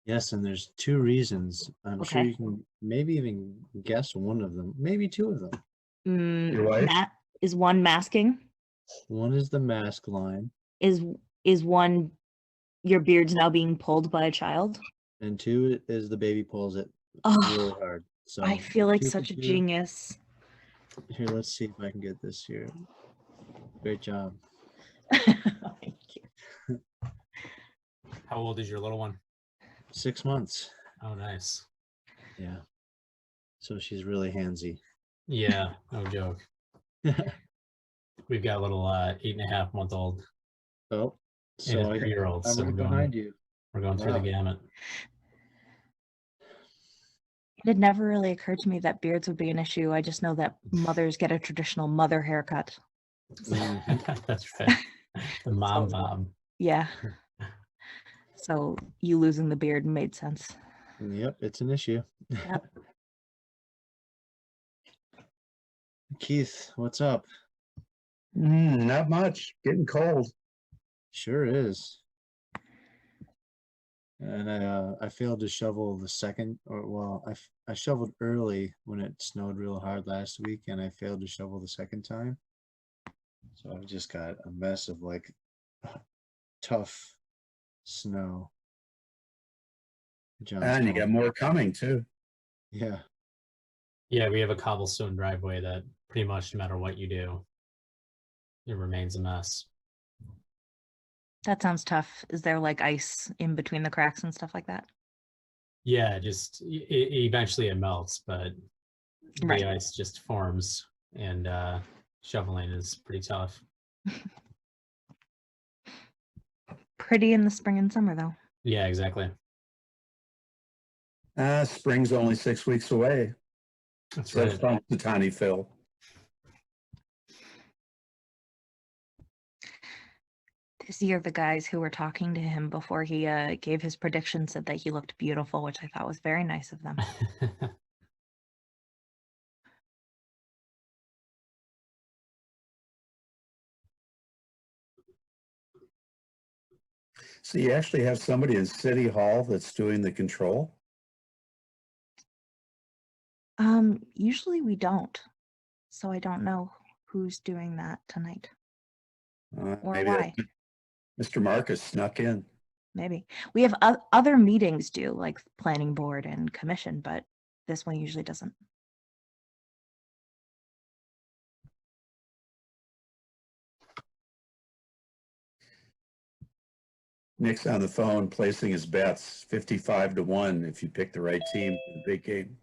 Yes, and there's two reasons. I'm sure Okay. you can maybe even guess one of them, maybe two of them. Mm, Your wife? is one masking? One is the mask line, Is one your beard's now being pulled by a child? and two is the baby pulls it really Oh, hard. I So feel like two for such a two. genius. Here, let's see if I can get this here. Great job. Thank you. How old is your little one? 6 months. Oh, nice. Yeah. So she's really handsy. Yeah, no joke. We've got a little 8.5-month-old Oh, and a so 3-year-old. I'm So right behind you. we're going through the Wow. gamut. It had never really occurred to me that beards would be an issue. I just know that mothers get a traditional mother haircut. That's right. The mom So- bob. Yeah. So you losing the beard made sense. Yep, it's an issue. Yep. Keith, what's up? Not much. Getting cold. Sure is. And I failed to shovel the second, or well, I shoveled early when it snowed real hard last week, and I failed to shovel the second time. So I've just got a mess of like tough snow. John's And you got calling. more coming too. Yeah. Yeah, we have a cobblestone driveway that pretty much no matter what you do, it remains a mess. That sounds tough. Is there like ice in between the cracks and stuff like that? Yeah, just eventually it melts, but Right. the ice just forms, and shoveling is pretty tough. Pretty in the spring and summer though. Yeah, exactly. Spring's only 6 weeks away. That's So right. that's the tiny Phil. This year, the guys who were talking to him before he gave his prediction said that he looked beautiful, which I thought was very nice of them. So you actually have somebody in City Hall that's doing the control? Usually we don't. So I don't know who's doing that tonight or Maybe why. Mr. Marcus snuck in. Maybe. We have other meetings due, like planning board and commission, but this one usually doesn't. Nick's on the phone placing his bets 55-1 if you pick the right team for the big game.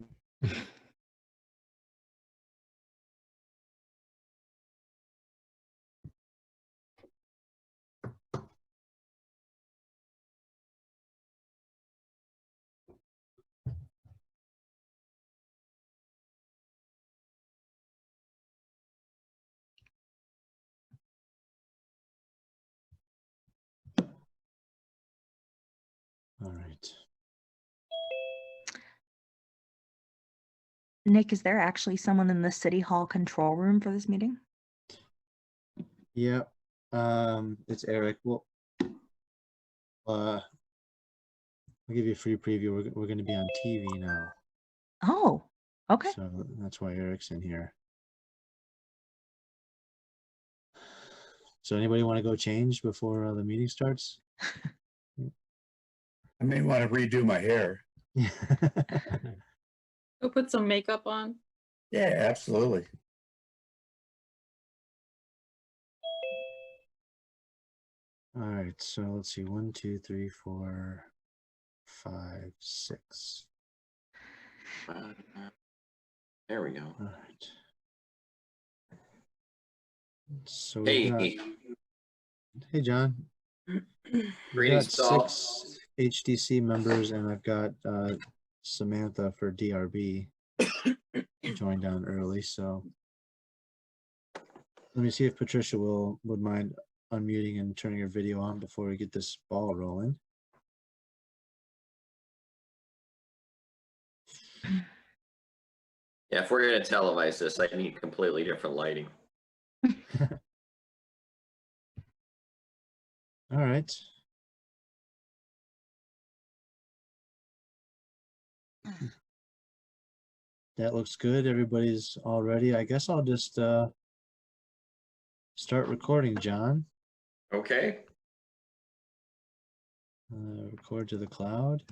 All right. Nick, is there actually someone in the city hall control room for this meeting? Yeah. It's Eric. Well, I'll give you a free preview. We're going to be on TV now, Oh, okay. so that's why Eric's in here. So anybody want to go change before the meeting starts? I may want to redo my hair. Go put some makeup on. Yeah, absolutely. All right, so let's see. 1, 2, 3, 4, 5, 6. There we go. All right. So we got, Hey, hey John. We greetings got to all. 6 HDC members, and I've got Samantha for DRB joined down early. So let me see if Patricia would mind unmuting and turning her video on before we get this ball rolling. Yeah, if we're gonna televise this, I need completely different lighting. All right. That looks good. Everybody's all ready. I guess I'll just start recording, John. Okay, Record to the cloud.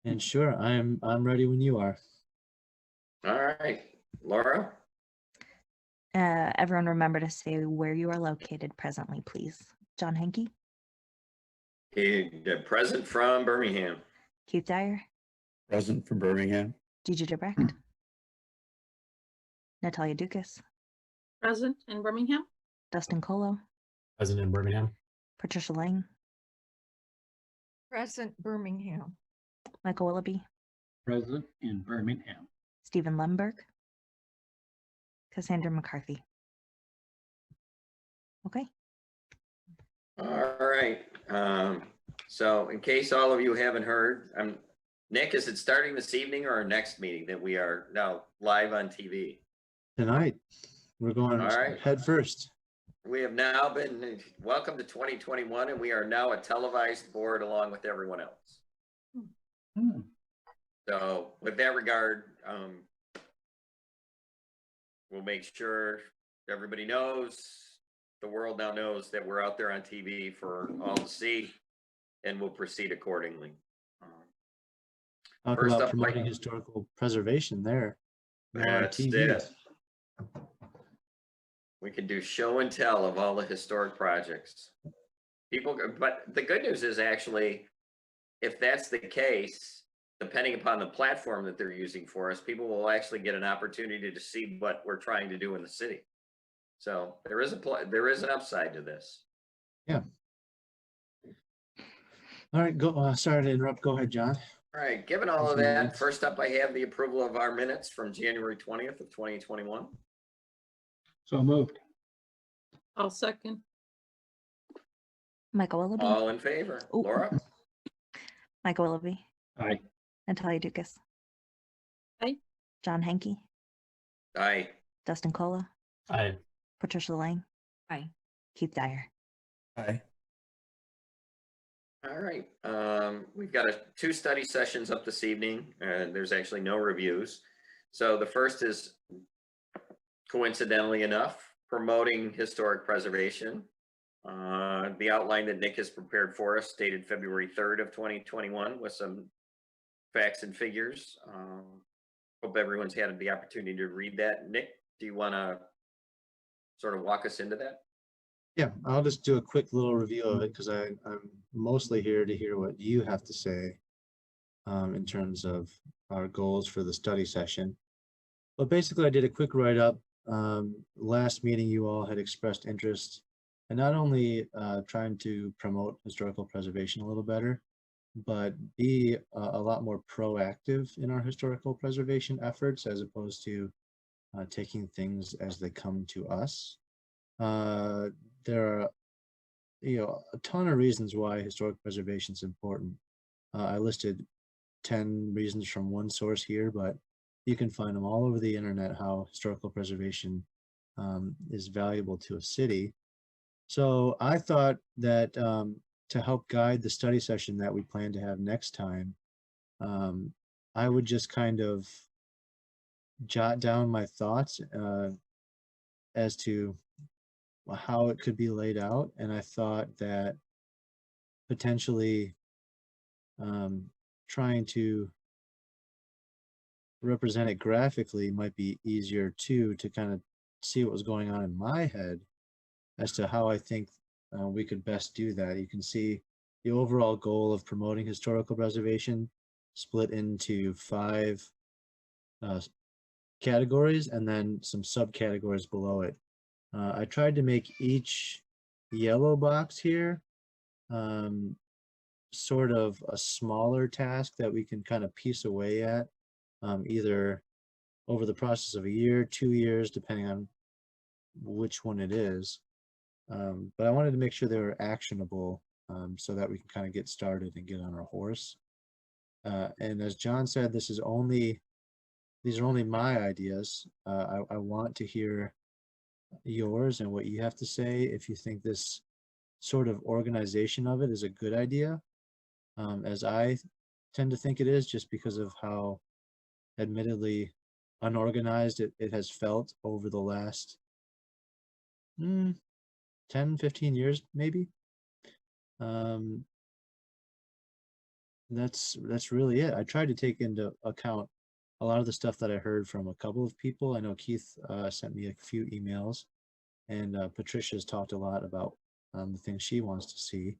And sure, I'm ready when you are. all right. Laura? Everyone remember to say where you are located presently, please. John Henke, Present from Birmingham. Keith Dyer, Present from Birmingham. Gigi Debrecht, Natalia Dukas, Present in Birmingham? Dustin Colo, Present in Birmingham. Patricia Lang, Present Birmingham. Michael Willoughby, Present in Birmingham. Stephen Lemberg, Cassandra McCarthy. Okay. All right. So in case all of you haven't heard, Nick, is it starting this evening or our next meeting that we are now live on TV? Tonight, we're going All right. head first. We have now been, welcome to 2021, and we are now a televised board along with everyone else. Hmm. So with that regard, we'll make sure everybody knows, the world now knows that we're out there on TV for all to see, and we'll proceed accordingly. Talk First about up, promoting Mike. historical preservation there. Now on That's TV. it. We can do show and tell of all the historic projects. But the good news is actually, if that's the case, depending upon the platform that they're using for us, people will actually get an opportunity to see what we're trying to do in the city. So there is an upside to this. Yeah. All right, go. Sorry to interrupt. Go ahead, John. All right, given all of Few that, minutes. first up, I have the approval of our minutes from January 20th of 2021. So moved. I'll second. Michael Willoughby, All in favor? Ooh. Laura? Michael Willoughby, Aye. Natalia Dukas. Aye. John Henke, Aye. Dustin Cola, Aye. Patricia Lang, Aye. Keith Dyer. Aye. All right, we've got two study sessions up this evening, and there's actually no reviews. So the first is, coincidentally enough, promoting historic preservation. The outline that Nick has prepared for us dated February 3rd of 2021 with some facts and figures. Hope everyone's had the opportunity to read that. Nick, do you want to sort of walk us into that? Yeah, I'll just do a quick little review of it because I'm mostly here to hear what you have to say in terms of our goals for the study session. But basically, I did a quick write-up. Last meeting, you all had expressed interest in not only trying to promote historical preservation a little better, but be a lot more proactive in our historical preservation efforts as opposed to taking things as they come to us. There are, a ton of reasons why historic preservation is important. I listed 10 reasons from one source here, but you can find them all over the internet how historical preservation is valuable to a city. So I thought that to help guide the study session that we plan to have next time, I would just kind of jot down my thoughts as to how it could be laid out. And I thought that potentially trying to represent it graphically might be easier too, to kind of see what was going on in my head as to how I think we could best do that. You can see the overall goal of promoting historical preservation split into 5 categories and then some subcategories below it. I tried to make each yellow box here sort of a smaller task that we can kind of piece away at, either over the process of a year, 2 years, depending on which one it is. But I wanted to make sure they were actionable so that we can kind of get started and get on our horse. And as John said, these are only my ideas. I want to hear yours and what you have to say if you think this sort of organization of it is a good idea. As I tend to think it is, just because of how admittedly unorganized it has felt over the last 10, 15 years, maybe. That's really it. I tried to take into account a lot of the stuff that I heard from a couple of people. I know Keith sent me a few emails, and Patricia's talked a lot about the things she wants to see.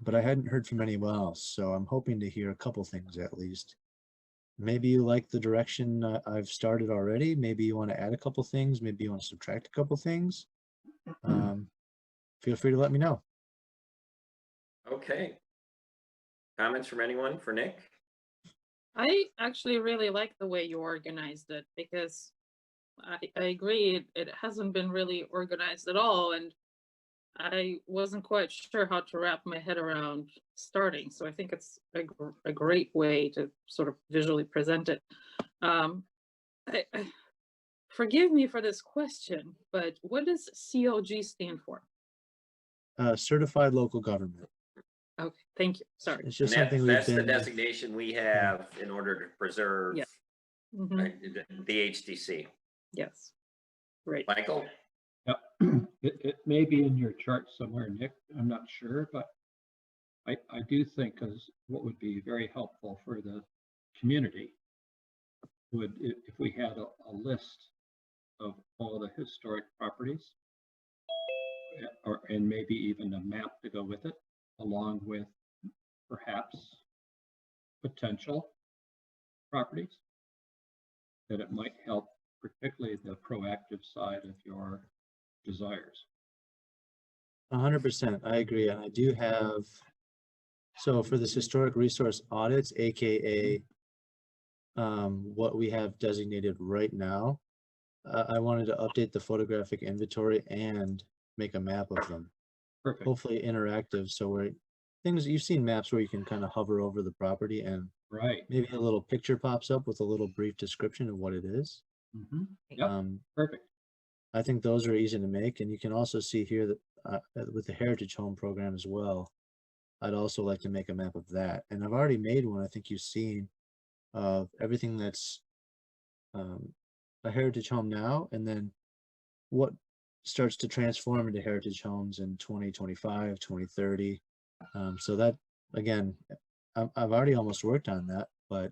But I hadn't heard from anyone else, so I'm hoping to hear a couple things at least. Maybe you like the direction I've started already. Maybe you want to add a couple things. Maybe you want to subtract a couple things. Feel free to let me know. Okay. Comments from anyone for Nick? I actually really like the way you organized it because I agree it hasn't been really organized at all, and I wasn't quite sure how to wrap my head around starting. So I think it's a great way to sort of visually present it. Forgive me for this question, but what does COG stand for? Certified local government. Okay, thank you. Sorry. It's just And something we've that's the been. designation we have in order to preserve Yeah. Mhm, the HDC. yes. Great. Michael? Yeah, it may be in your chart somewhere, Nick. I'm not sure, but I do think because what would be very helpful for the community would, if we had a list of all the historic properties, and maybe even a map to go with it, along with perhaps potential properties, that it might help, particularly the proactive side of your desires. 100%. I agree. And I do have, so for this historic resource audits, AKA what we have designated right now, I wanted to update the photographic inventory and make a map of them. Perfect. Hopefully interactive. So where things, you've seen maps where you can kind of hover over the property and Right. maybe a little picture pops up with a little brief description of what it is. Yep. Perfect. I think those are easy to make. And you can also see here that with the Heritage Home program as well, I'd also like to make a map of that. And I've already made one, I think you've seen, of everything that's a Heritage Home now, and then what starts to transform into Heritage Homes in 2025, 2030. So that, again, I've already almost worked on that, but.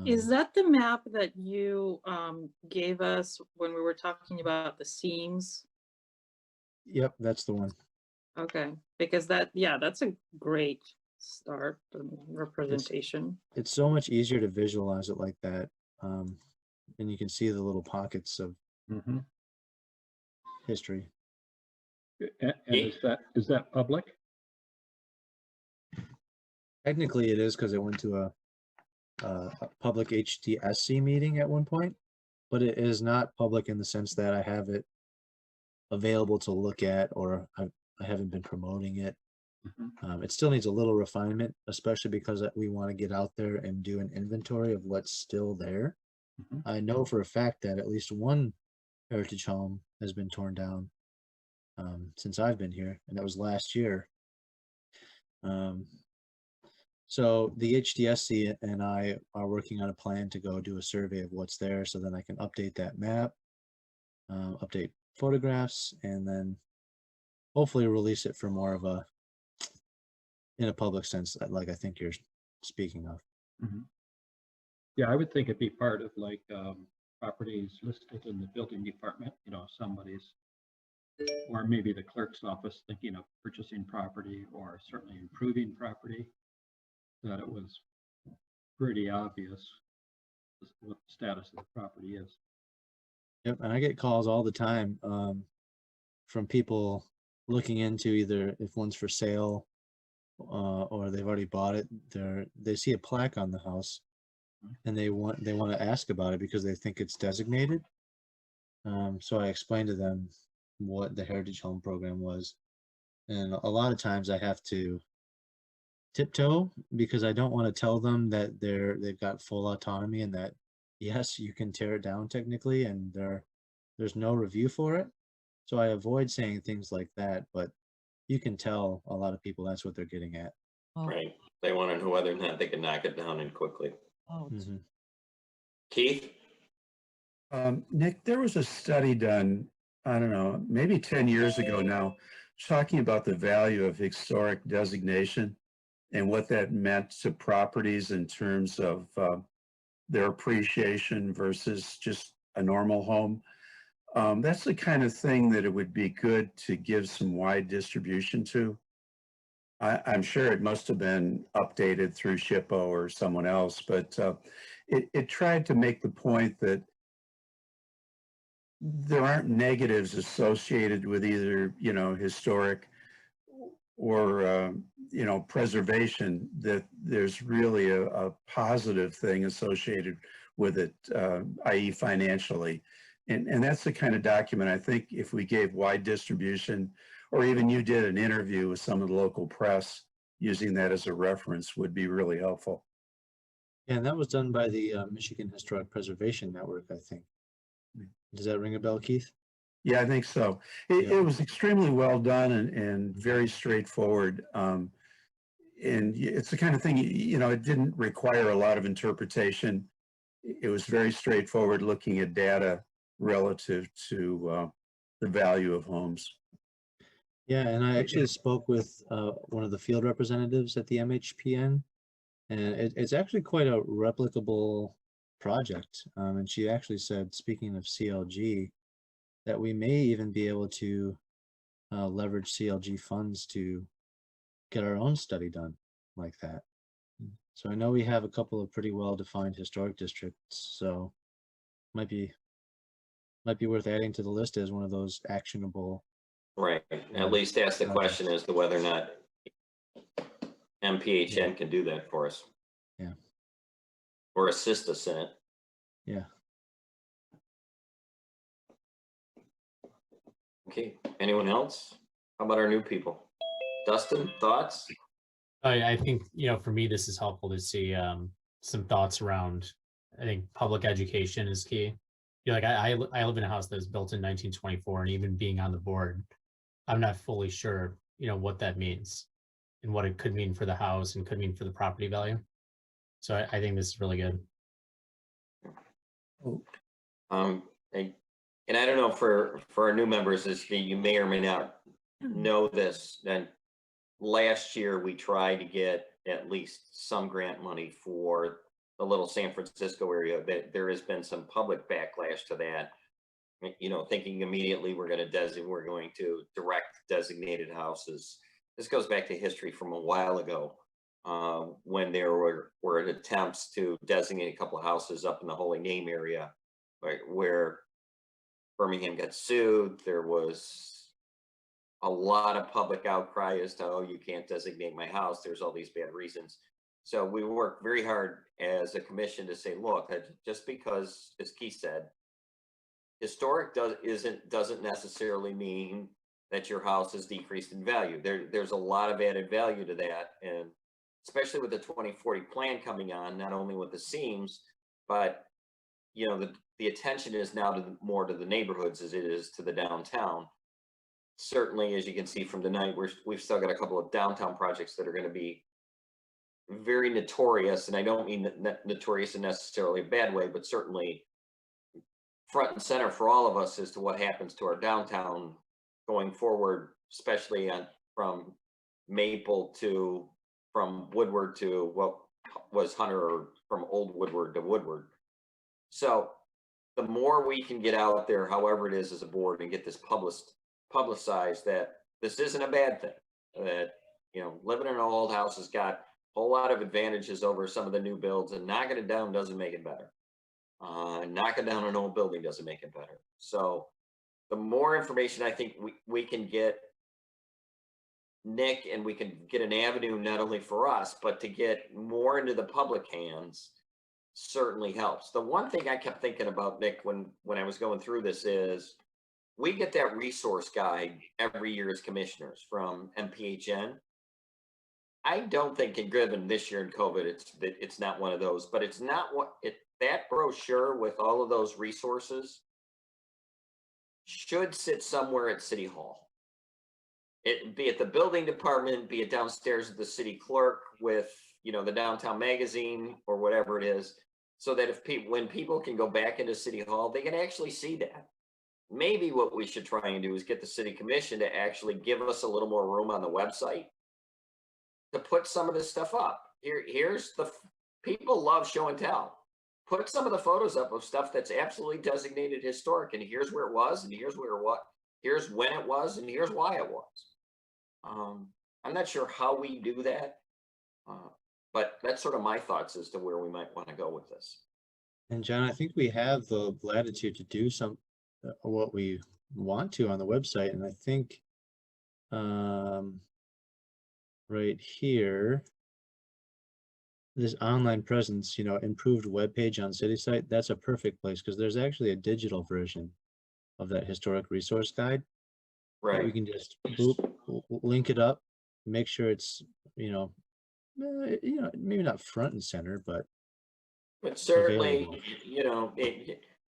Is that the map that you gave us when we were talking about the seams? Yep, that's the one. Okay, because that's a great start and representation. It's so much easier to visualize it like that. And you can see the little pockets of history. And is that public? Technically it is, because it went to a public HDSC meeting at one point, but it is not public in the sense that I have it available to look at, or I haven't been promoting it. It still needs a little refinement, especially because we want to get out there and do an inventory of what's still there. I know for a fact that at least one Heritage Home has been torn down since I've been here, and that was last year. So the HDSC and I are working on a plan to go do a survey of what's there, so then I can update that map, update photographs, and then hopefully release it for more of a, in a public sense, like I think you're speaking of. Yeah, I would think it'd be part of like properties listed in the building department, somebody's, or maybe the clerk's office thinking of purchasing property or certainly improving property, that it was pretty obvious what the status of the property is. Yep, and I get calls all the time from people looking into either if one's for sale or they've already bought it. They see a plaque on the house and they want to ask about it because they think it's designated. So I explained to them what the Heritage Home program was, and a lot of times I have to tiptoe because I don't want to tell them that they've got full autonomy and that yes, you can tear it down technically, and there's no review for it. So I avoid saying things like that, but you can tell a lot of people that's what they're getting at. Oh, Right. They want to know whether or not they can knock it down and quickly. oh, it's- Mhm. Keith? Nick, there was a study done, I don't know, maybe 10 years ago now, talking about the value of historic designation and what that meant to properties in terms of their appreciation versus just a normal home. That's the kind of thing that it would be good to give some wide distribution to. I'm sure it must have been updated through SHPO or someone else, but it tried to make the point that there aren't negatives associated with either, historic or, preservation, that there's really a positive thing associated with it, i.e. financially. And that's the kind of document I think if we gave wide distribution, or even you did an interview with some of the local press using that as a reference, would be really helpful. Yeah, and that was done by the Michigan Historic Preservation Network, I think. Does that ring a bell, Keith? Yeah, I think so. It Yeah. was extremely well done and very straightforward. And it's the kind of thing, it didn't require a lot of interpretation. It was very straightforward, looking at data relative to the value of homes. Yeah, and I actually spoke with one of the field representatives at the MHPN, and it's actually quite a replicable project. And she actually said, speaking of CLG, that we may even be able to leverage CLG funds to get our own study done like that. So I know we have a couple of pretty well-defined historic districts, so might be worth adding to the list as one of those actionable. Right. At least ask the question as to whether or not MPHN can do that for us. Yeah. Or assist us in it. Yeah. Okay, anyone else? How about our new people? Dustin, thoughts? I think, for me, this is helpful to see some thoughts around, I think public education is key. Like I live in a house that was built in 1924, and even being on the board, I'm not fully sure, what that means and what it could mean for the house and could mean for the property value. So I think this is really good. And I don't know for our new members, you may or may not know this, that last year we tried to get at least some grant money for the little San Francisco area. That there has been some public backlash to that. Thinking immediately we're going to direct designated houses. This goes back to history from a while ago, when there were attempts to designate a couple of houses up in the Holy Name area, right, where Birmingham got sued. There was a lot of public outcry as to, oh, you can't designate my house. There's all these bad reasons. So we worked very hard as a commission to say, look, that just because, as Keith said, historic doesn't necessarily mean that your house is decreased in value. There's a lot of added value to that, and especially with the 2040 plan coming on, not only with the seams, but the attention is now more to the neighborhoods as it is to the downtown. Certainly, as you can see from tonight, we've still got a couple of downtown projects that are going to be very notorious, and I don't mean notorious in necessarily a bad way, but certainly front and center for all of us as to what happens to our downtown going forward, especially from Maple from Woodward to what was Hunter, or from Old Woodward to Woodward. So the more we can get out there, however it is as a board, and get this publicized, that this isn't a bad thing, that living in an old house has got a whole lot of advantages over some of the new builds, and knocking it down doesn't make it better. Knocking down an old building doesn't make it better. So the more information I think we can get, Nick, and we can get an avenue not only for us, but to get more into the public hands, certainly helps. The one thing I kept thinking about, Nick, when I was going through this is, we get that resource guide every year as commissioners from MPHN. I don't think, given this year in COVID, it's not one of those, but it's not that brochure with all of those resources should sit somewhere at City Hall. it, be it the building department, be it downstairs at the city clerk with, you know, the downtown magazine or whatever it is, so that if people, when people can go back into City Hall, they can actually see that. Maybe what we should try and do is get the city commission to actually give us a little more room on the website to put some of this stuff up. Here's the, people love show and tell. Put some of the photos up of stuff that's absolutely designated historic, and here's where it was, and here's where what, here's when it was, and here's why it was. I'm not sure how we do that, but that's sort of my thoughts as to where we might want to go with this. And John, I think we have the latitude to do some, what we want to on the website. And I think, right here, this online presence, you know, improved web page on city site, that's a perfect place because there's actually a digital version of that historic resource guide. That we Right. can just boop, link it up, make sure it's, you know, maybe not front and center, but But certainly, available. you know,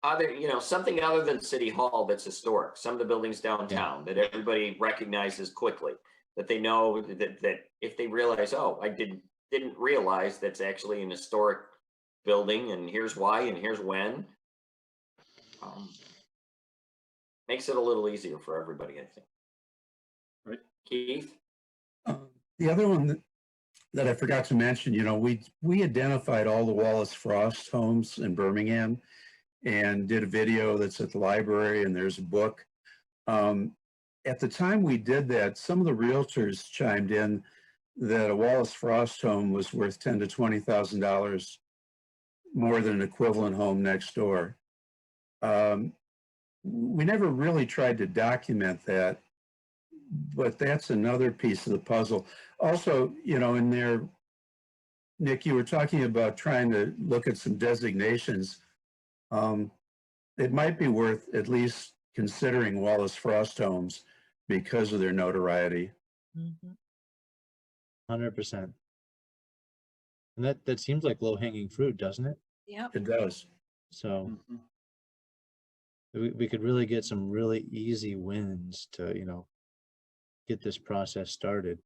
other, you know, something other than City Hall that's historic, some of the buildings downtown that everybody recognizes quickly, that they know that if they realize, oh, I didn't realize that's actually an historic building, and here's why, and here's when. Makes it a little easier for everybody, I think. Right. Keith? The other one that I forgot to mention, you know, we identified all the Wallace Frost homes in Birmingham and did a video that's at the library, and there's a book. At the time we did that, some of the realtors chimed in that a Wallace Frost home was worth $10,000 to $20,000 more than an equivalent home next door. We never really tried to document that, but that's another piece of the puzzle. Also, you know, in there, Nick, you were talking about trying to look at some designations. It might be worth at least considering Wallace Frost homes because of their notoriety. 100%. And that seems like low hanging fruit, doesn't it? Yep. It does. So Mhm. we could really get some really easy wins to, you know, get this process started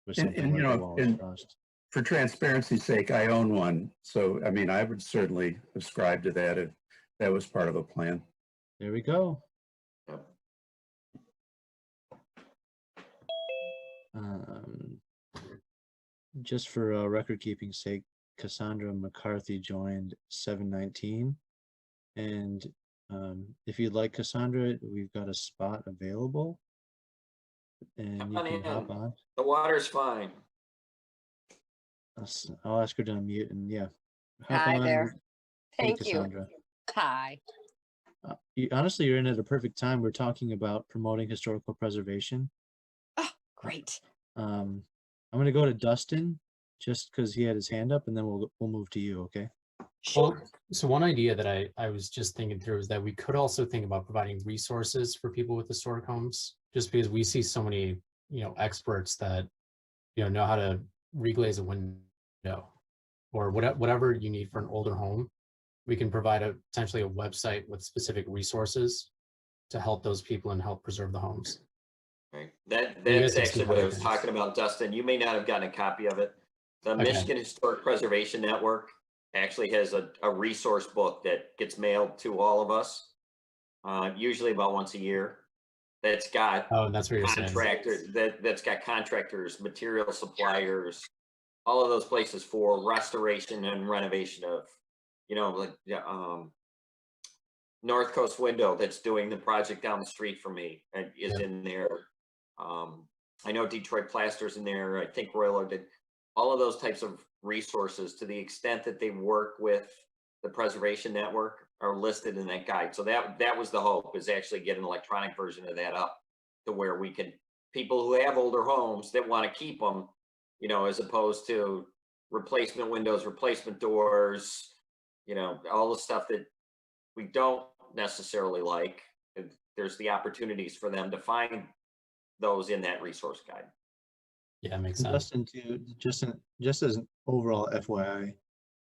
with And- something and, you like the know, Wallace and- Frost. For transparency's sake, I own one. So, I mean, I would certainly ascribe to that if that was part of a plan. There we go. Yep. Just for record keeping sake, Cassandra McCarthy joined 719. And if you'd like, Cassandra, we've got a spot available. And Come you on can hop in. on. The water's fine. I'll ask her to unmute and yeah. hop Hi on. there. Hey, Thank you. Cassandra. Hi. Honestly, you're in at a perfect time. We're talking about promoting historical preservation. Oh, great. I'm going to go to Dustin just because he had his hand up, and then we'll move to you. Okay. Well, so one idea that I was just thinking through is that we could also think about providing resources for people with historic homes, just because we see so many, you know, experts that, you know how to reglaze a window or whatever you need for an older home. We can provide potentially a website with specific resources to help those people and help preserve the homes. Right. You That's guys can actually speak what I on was things. talking about, Dustin. You may not have gotten a copy of it. The Okay. Michigan Historic Preservation Network actually has a resource book that gets mailed to all of us, usually about once a year. That's got Oh, and that's what you're saying. that's got contractors, material suppliers, all of those places for restoration and renovation of, you know, like North Coast Window that's doing the project down the street from me and is Yeah. in there. I know Detroit Plaster's in there. I think Royal did. All of those types of resources, to the extent that they work with the Preservation Network, are listed in that guide. So that was the hope, is actually get an electronic version of that up to where we can, people who have older homes that want to keep them, you know, as opposed to replacement windows, replacement doors, you know, all the stuff that we don't necessarily like. There's the opportunities for them to find those in that resource guide. Yeah, makes And sense. Dustin, too, just as an overall FYI,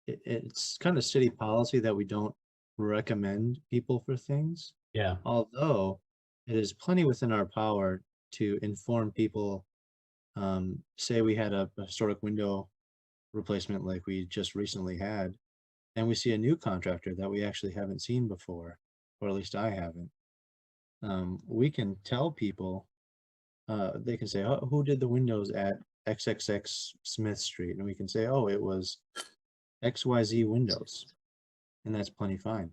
it's kind of city policy that we don't recommend people for things. Yeah. Although it is plenty within our power to inform people. Say we had a historic window replacement like we just recently had, and we see a new contractor that we actually haven't seen before, or at least I haven't. We can tell people, they can say, oh, who did the windows at XXX Smith Street? And we can say, oh, it was XYZ Windows. And that's plenty fine.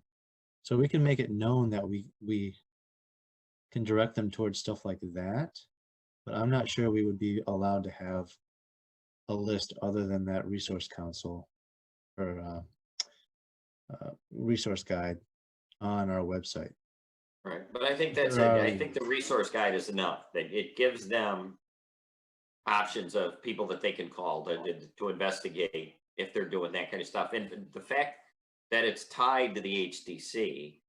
So we can make it known that we can direct them towards stuff like that. But I'm not sure we would be allowed to have a list other than that resource council or resource guide on our website. Right, but I think that's it. There I are- think the resource guide is enough, that it gives them options of people that they can call to investigate if they're doing that kind of stuff. And the fact that it's tied to the HDC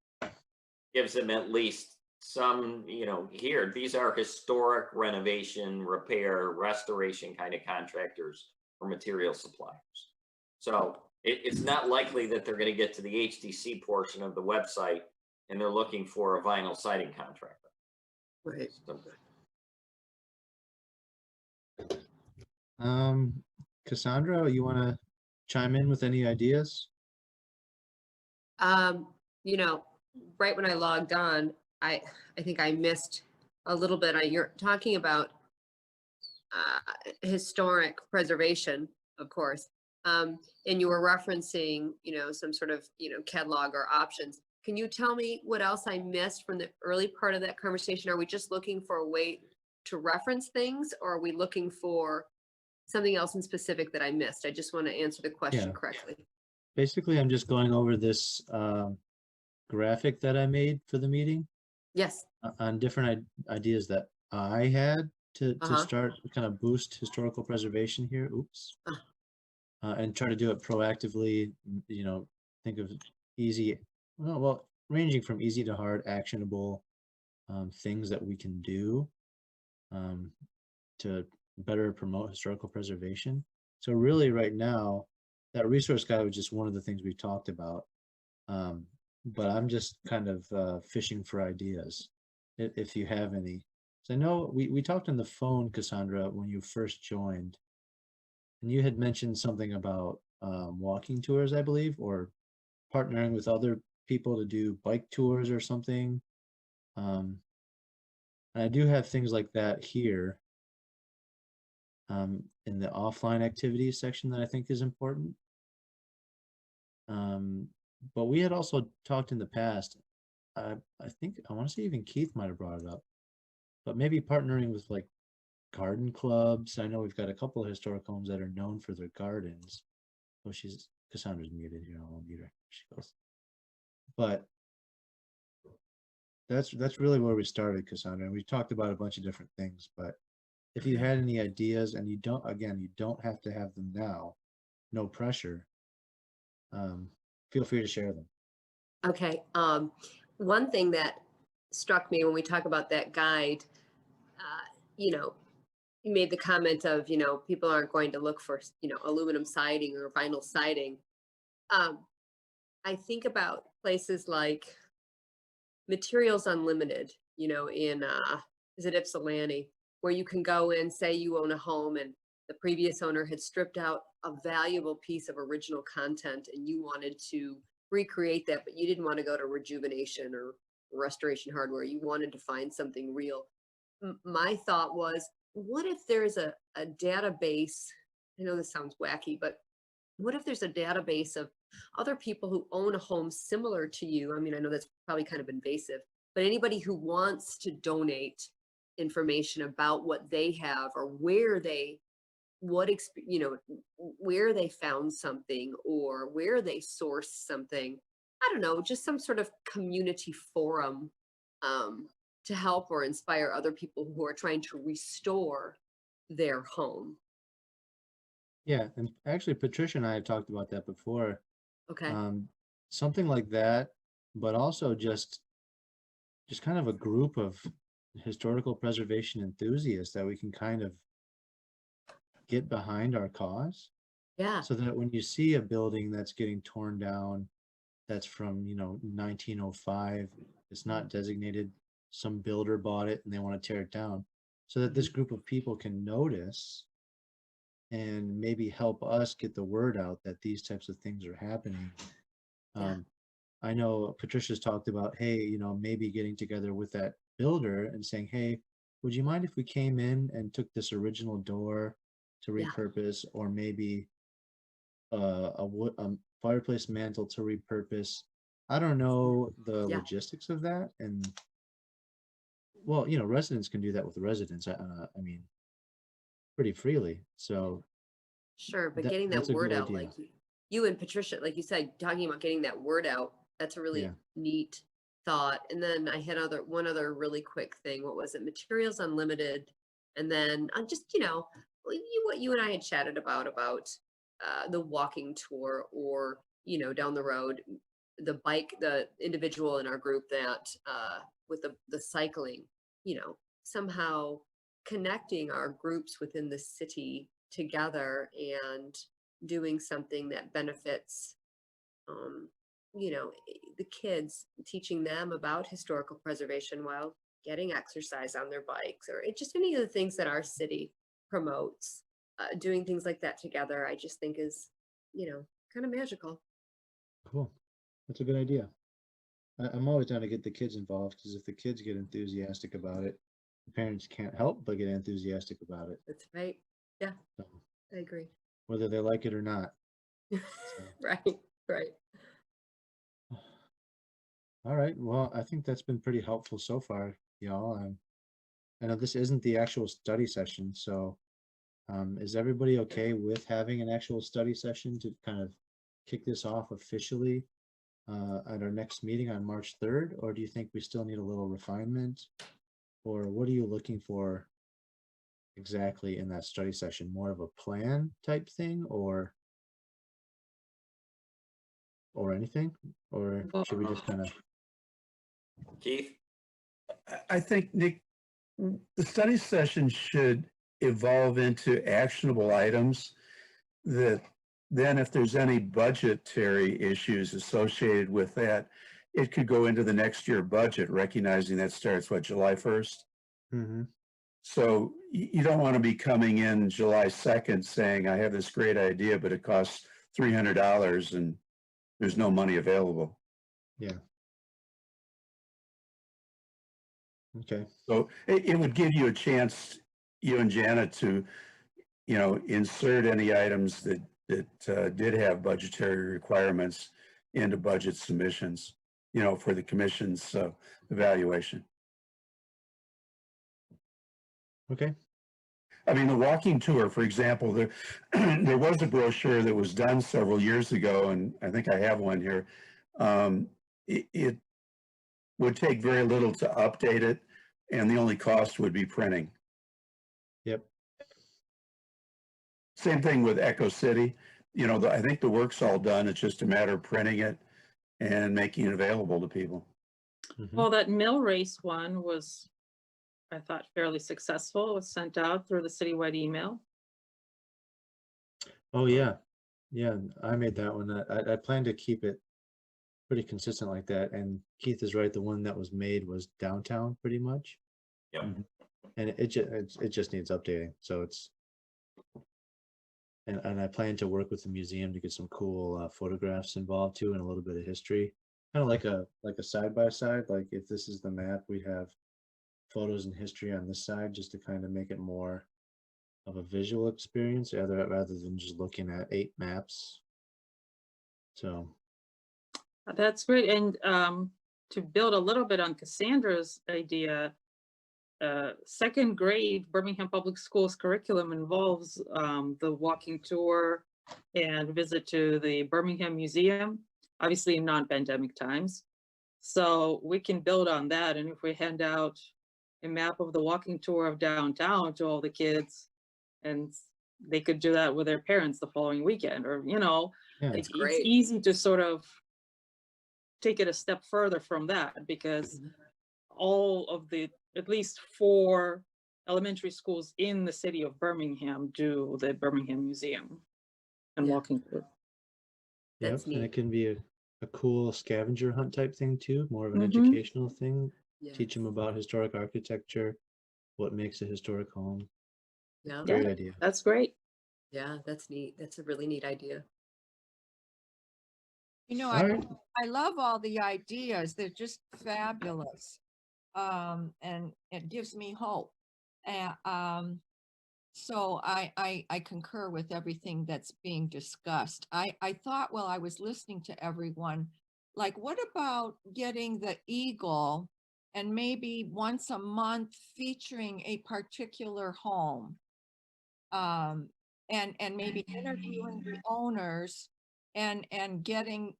gives them at least some, here, these are historic renovation, repair, restoration kind of contractors or material suppliers. So it's not likely that they're going to get to the HDC portion of the website and they're looking for a vinyl siding contractor. Right. Cassandra, you want to chime in with any ideas? You know, right when I logged on, I think I missed a little bit. You're talking about historic preservation, of course. And you were referencing, some sort of, catalog or options. Can you tell me what else I missed from the early part of that conversation? Are we just looking for a way to reference things, or are we looking for something else in specific that I missed? I just want to answer the question Yeah. correctly. Basically, I'm just going over this graphic that I made for the meeting Yes. on different ideas that I had to Uh-huh. start kind of boost historical preservation here. Oops. And try to do it proactively, think of easy, well, ranging from easy to hard, actionable things that we can do to better promote historical preservation. So really right now, that resource guide was just one of the things we talked about. But I'm just kind of fishing for ideas, if you have any. So I know we talked on the phone, Cassandra, when you first joined, and you had mentioned something about walking tours, I believe, or partnering with other people to do bike tours or something. And I do have things like that here in the offline activities section that I think is important. But we had also talked in the past, I think, I want to say even Keith might have brought it up, but maybe partnering with like garden clubs. I know we've got a couple of historic homes that are known for their gardens. Oh, Cassandra's muted here. I'll mute her. She goes. But that's really where we started, Cassandra. And we talked about a bunch of different things, but if you had any ideas, and you don't have to have them now, no pressure. Feel free to share them. Okay. One thing that struck me when we talk about that guide, you made the comment of, people aren't going to look for, aluminum siding or vinyl siding. I think about places like Materials Unlimited, in, is it Ypsilanti, where you can go in, say you own a home and the previous owner had stripped out a valuable piece of original content and you wanted to recreate that, but you didn't want to go to Rejuvenation or Restoration Hardware. You wanted to find something real. My thought was, what if there's a database? I know this sounds wacky, but what if there's a database of other people who own a home similar to you? I mean, I know that's probably kind of invasive, but anybody who wants to donate information about what they have or where they where they found something or where they sourced something. I don't know, just some sort of community forum to help or inspire other people who are trying to restore their home. Yeah, and actually Patricia and I have talked about that before. Okay. Something like that, but also just kind of a group of historical preservation enthusiasts that we can kind of get behind our cause. Yeah. So that when you see a building that's getting torn down, that's from 1905, it's not designated, some builder bought it and they want to tear it down. so that this group of people can notice and maybe help us get the word out that these types of things are happening. Yeah. I know Patricia's talked about, hey, you know, maybe getting together with that builder and saying, hey, would you mind if we came in and took this original door to Yeah. repurpose, or maybe a wood fireplace mantle to repurpose? I don't know the Yeah. logistics of that, and well, you know, residents can do that with residents. I mean, pretty freely. So Sure, but that getting that that's a word good out, idea. like you and Patricia, like you said, talking about getting that word out, that's a really Yeah. neat thought. And then I had one other really quick thing. What was it? Materials Unlimited. And then just, what you and I had chatted about the walking tour, or, down the road, the individual in our group that with the cycling, somehow connecting our groups within the city together and doing something that benefits the kids, teaching them about historical preservation while getting exercise on their bikes, or just any of the things that our city promotes. Doing things like that together, I just think is kind of magical. Cool. That's a good idea. I'm always trying to get the kids involved, because if the kids get enthusiastic about it, the parents can't help but get enthusiastic about it. That's right. Yeah, So, I agree. whether they like it or not. So, Right. all right. Well, I think that's been pretty helpful so far, y'all. I know this isn't the actual study session, so is everybody okay with having an actual study session to kind of kick this off officially at our next meeting on March 3rd? Or do you think we still need a little refinement? Or what are you looking for exactly in that study session? More of a plan type thing, or anything? Or should we just kind of, Keith? I think, Nick, the study session should evolve into actionable items that then, if there's any budgetary issues associated with that, it could go into the next year budget, recognizing that starts, July 1st? Mhm. So you don't want to be coming in July 2nd saying, I have this great idea, but it costs $300 and there's no money available. Yeah. Okay. So it would give you a chance, you and Janet, to, insert any items that did have budgetary requirements into budget submissions, for the commission's evaluation. Okay. I mean, the walking tour, for example, there was a brochure that was done several years ago, and I think I have one here. It would take very little to update it, and the only cost would be printing. Yep. Same thing with Echo City. I think the work's all done. It's just a matter of printing it and making it available to people. Mhm. Well, that mill race one was, I thought, fairly successful. It was sent out through the citywide email. Oh yeah. Yeah, I made that one. I plan to keep it pretty consistent like that. And Keith is right. The one that was made was downtown pretty much. Yep. And it just needs updating. So and I plan to work with the museum to get some cool photographs involved too, and a little bit of history, kind of like a side by side. Like if this is the map, we have photos and history on this side, just to kind of make it more of a visual experience rather than just looking at 8 maps. So That's great. And to build a little bit on Cassandra's idea, second grade Birmingham Public Schools curriculum involves the walking tour and visit to the Birmingham Museum, obviously in non-pandemic times. So we can build on that. And if we hand out a map of the walking tour of downtown to all the kids, and they could do that with their parents the following weekend, or, yeah, it's great. easy to sort of take it a step further from that, because all of the, at least 4 elementary schools in the city of Birmingham do the Birmingham Museum and Yeah. walking tour. yep. That's And neat. it can be a cool scavenger hunt type thing too, more of an Mhm. educational thing. Yeah. Teach them about historic architecture, what makes a historic home. Yeah, Great idea. That's great. yeah, that's neat. That's a really neat idea. You know, All right. I love all the ideas. They're just fabulous. And it gives me hope. And so I concur with everything that's being discussed. I thought while I was listening to everyone, like, what about getting the Eagle and maybe once a month featuring a particular home? And maybe interviewing the owners and getting,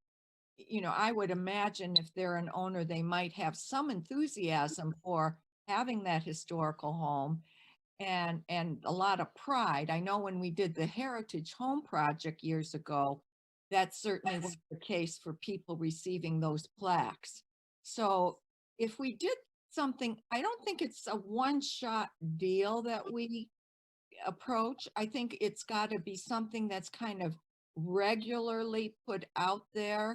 I would imagine if they're an owner, they might have some enthusiasm for having that historical home and a lot of pride. I know when we did the Heritage Home Project years ago, that certainly was the case for people receiving those plaques. So if we did something, I don't think it's a one-shot deal that we approach. I think it's got to be something that's kind of regularly put out there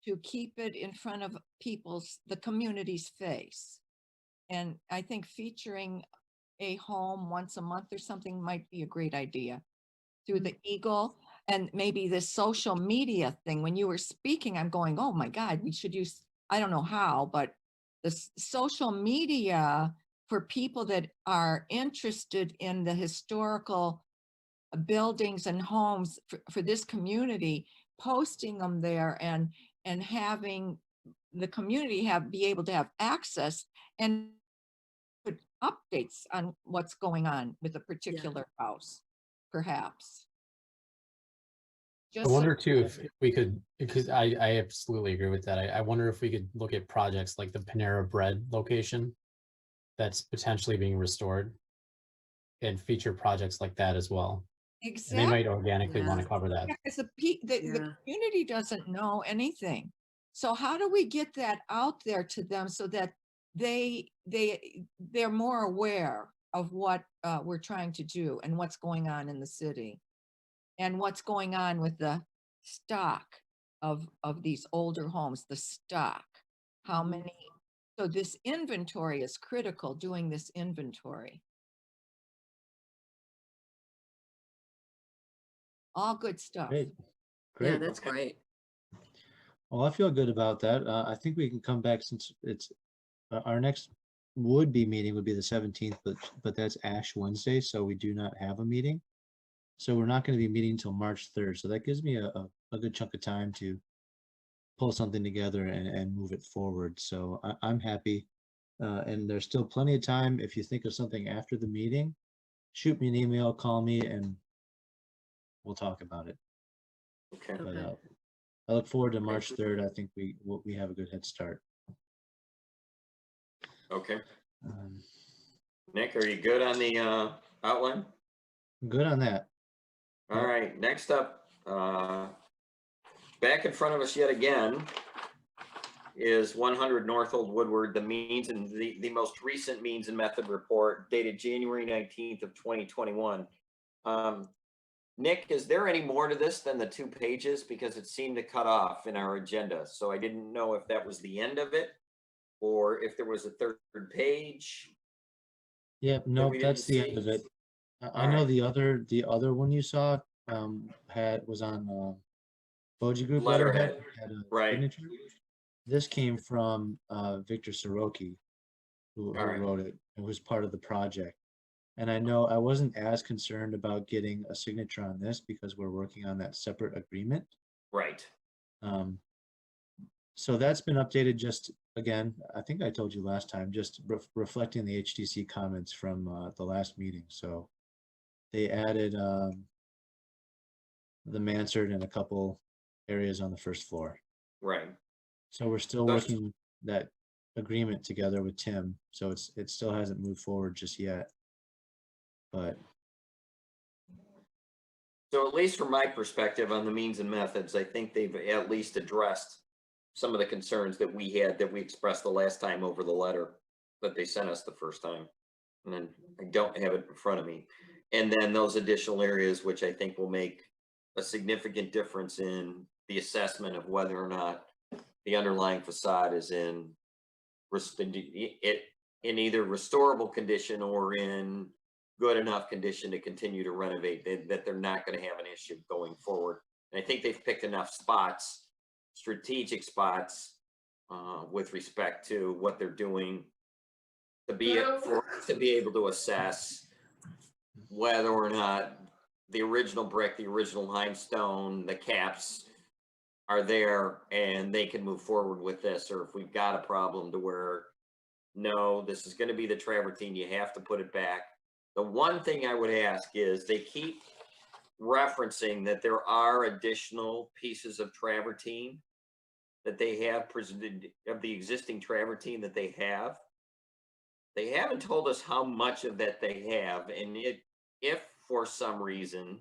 to keep it in front of the community's face. And I think featuring a home once a month or something might be a great idea through the Eagle. And maybe this social media thing, when you were speaking, I'm going, oh my God, we should use, I don't know how, but the social media for people that are interested in the historical buildings and homes for this community, posting them there and having the community be able to have access and put updates on what's going on with a particular house, perhaps. I Just so- wonder too if we could, because I absolutely agree with that. I wonder if we could look at projects like the Panera Bread location that's potentially being restored and feature projects like that as well. And they exactly. might organically want Yeah. to cover that. Because the Yeah. community doesn't know anything. So how do we get that out there to them so that they're more aware of what we're trying to do and what's going on in the city and what's going on with the stock of these older homes, the stock, how many. So this inventory is critical, doing this inventory. All good stuff. Great. Yeah, Great. that's great. Well, I feel good about that. I think we can come back since it's our next would-be meeting would be the 17th, but that's Ash Wednesday, so we do not have a meeting. So we're not going to be meeting until March 3rd. So that gives me a good chunk of time to pull something together and move it forward. So I'm happy. And there's still plenty of time. If you think of something after the meeting, shoot me an email, call me, and we'll talk about it. Okay. But Okay. I look forward to March 3rd. I think we have a good head start. Okay. Um, Nick, are you good on the outline? Good on that. All right, next up, back in front of us yet again is 100 North Old Woodward, the means and the most recent means and method report dated January 19th of 2021. Nick, is there any more to this than the 2 pages? Because it seemed to cut off in our agenda. So I didn't know if that was the end of it or if there was a third page. Yeah, no, we that's the didn't end of see. it. I All know right. the other one you saw was on Boji Group Letterhead, had a right. signature. This came from Victor Soroki, who All right. wrote it. It was part of the project. And I know I wasn't as concerned about getting a signature on this because we're working on that separate agreement. Right. So that's been updated just, again, I think I told you last time, just reflecting the HTC comments from the last meeting. So they added the mansard and a couple areas on the first floor. Right. So we're still That's- working that agreement together with Tim. So it still hasn't moved forward just yet. But So at least from my perspective on the means and methods, I think they've at least addressed some of the concerns that we had that we expressed the last time over the letter that they sent us the first time. And then I don't have it in front of me. And then those additional areas, which I think will make a significant difference in the assessment of whether or not the underlying facade is in in either restorable condition or in good enough condition to continue to renovate, that they're not going to have an issue going forward. And I think they've picked enough spots, strategic spots, with respect to what they're doing to be able to assess whether or not the original brick, the original limestone, the caps are there and they can move forward with this, or if we've got a problem to where, no, this is going to be the travertine, you have to put it back. The one thing I would ask is they keep referencing that there are additional pieces of travertine that they have presented of the existing travertine that they have. They haven't told us how much of that they have, and if for some reason,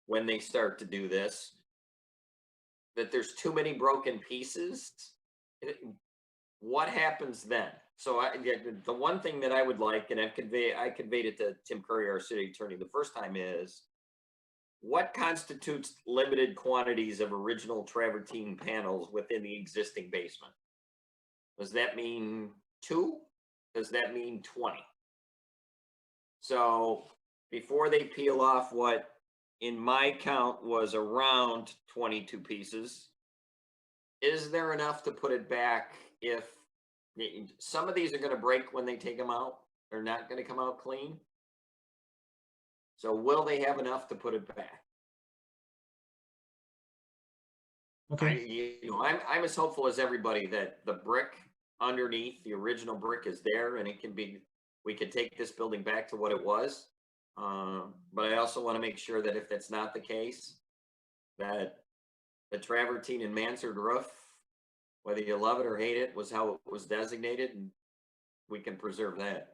when they start to do this, that there's too many broken pieces, what happens then? So the one thing that I would like, and I conveyed it to Tim Curry, our city attorney, the first time, is what constitutes limited quantities of original travertine panels within the existing basement? Does that mean 2? Does that mean 20? So before they peel off what in my count was around 22 pieces, is there enough to put it back? If some of these are going to break when they take them out, they're not going to come out clean. So will they have enough to put it back? Okay. I'm as hopeful as everybody that the brick underneath, the original brick, is there, and we could take this building back to what it was. But I also want to make sure that if that's not the case, that the travertine and mansard roof, whether you love it or hate it, was how it was designated, and we can preserve that.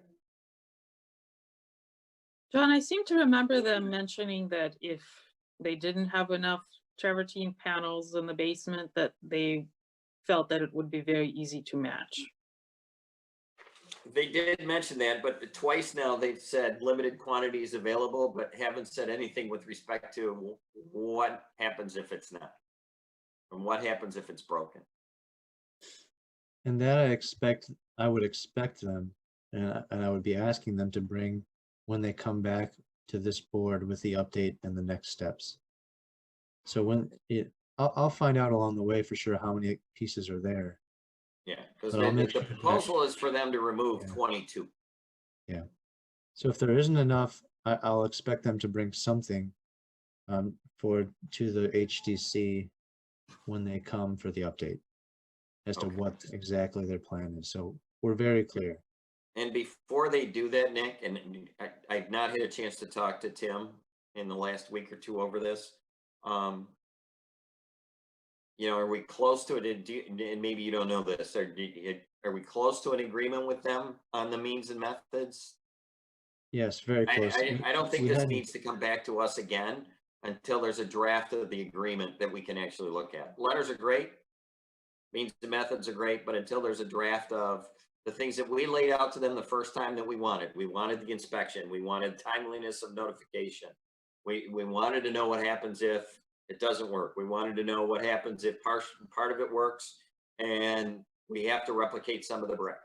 John, I seem to remember them mentioning that if they didn't have enough travertine panels in the basement, that they felt that it would be very easy to match. They did mention that, but twice now they've said limited quantities available, but haven't said anything with respect to what happens if it's not, and what happens if it's broken. And that I would expect them, and I would be asking them to bring when they come back to this board with the update and the next steps. So I'll find out along the way for sure how many pieces are there. Yeah, because But I'll make the sure that- proposal is for them to remove Yeah. 22. So if there isn't enough, I'll expect them to bring something to the HDC when they come for the update as to Okay. what exactly their plan is. So we're very clear. And before they do that, Nick, and I've not had a chance to talk to Tim in the last week or two over this. Are we close to it? And maybe you don't know this. Are we close to an agreement with them on the means and methods? Yes, very close. I don't think We this hadn't- needs to come back to us again until there's a draft of the agreement that we can actually look at. Letters are great. Means and methods are great, but until there's a draft of the things that we laid out to them the first time that we wanted the inspection, we wanted timeliness of notification. We wanted to know what happens if it doesn't work. We wanted to know what happens if part of it works and we have to replicate some of the brick.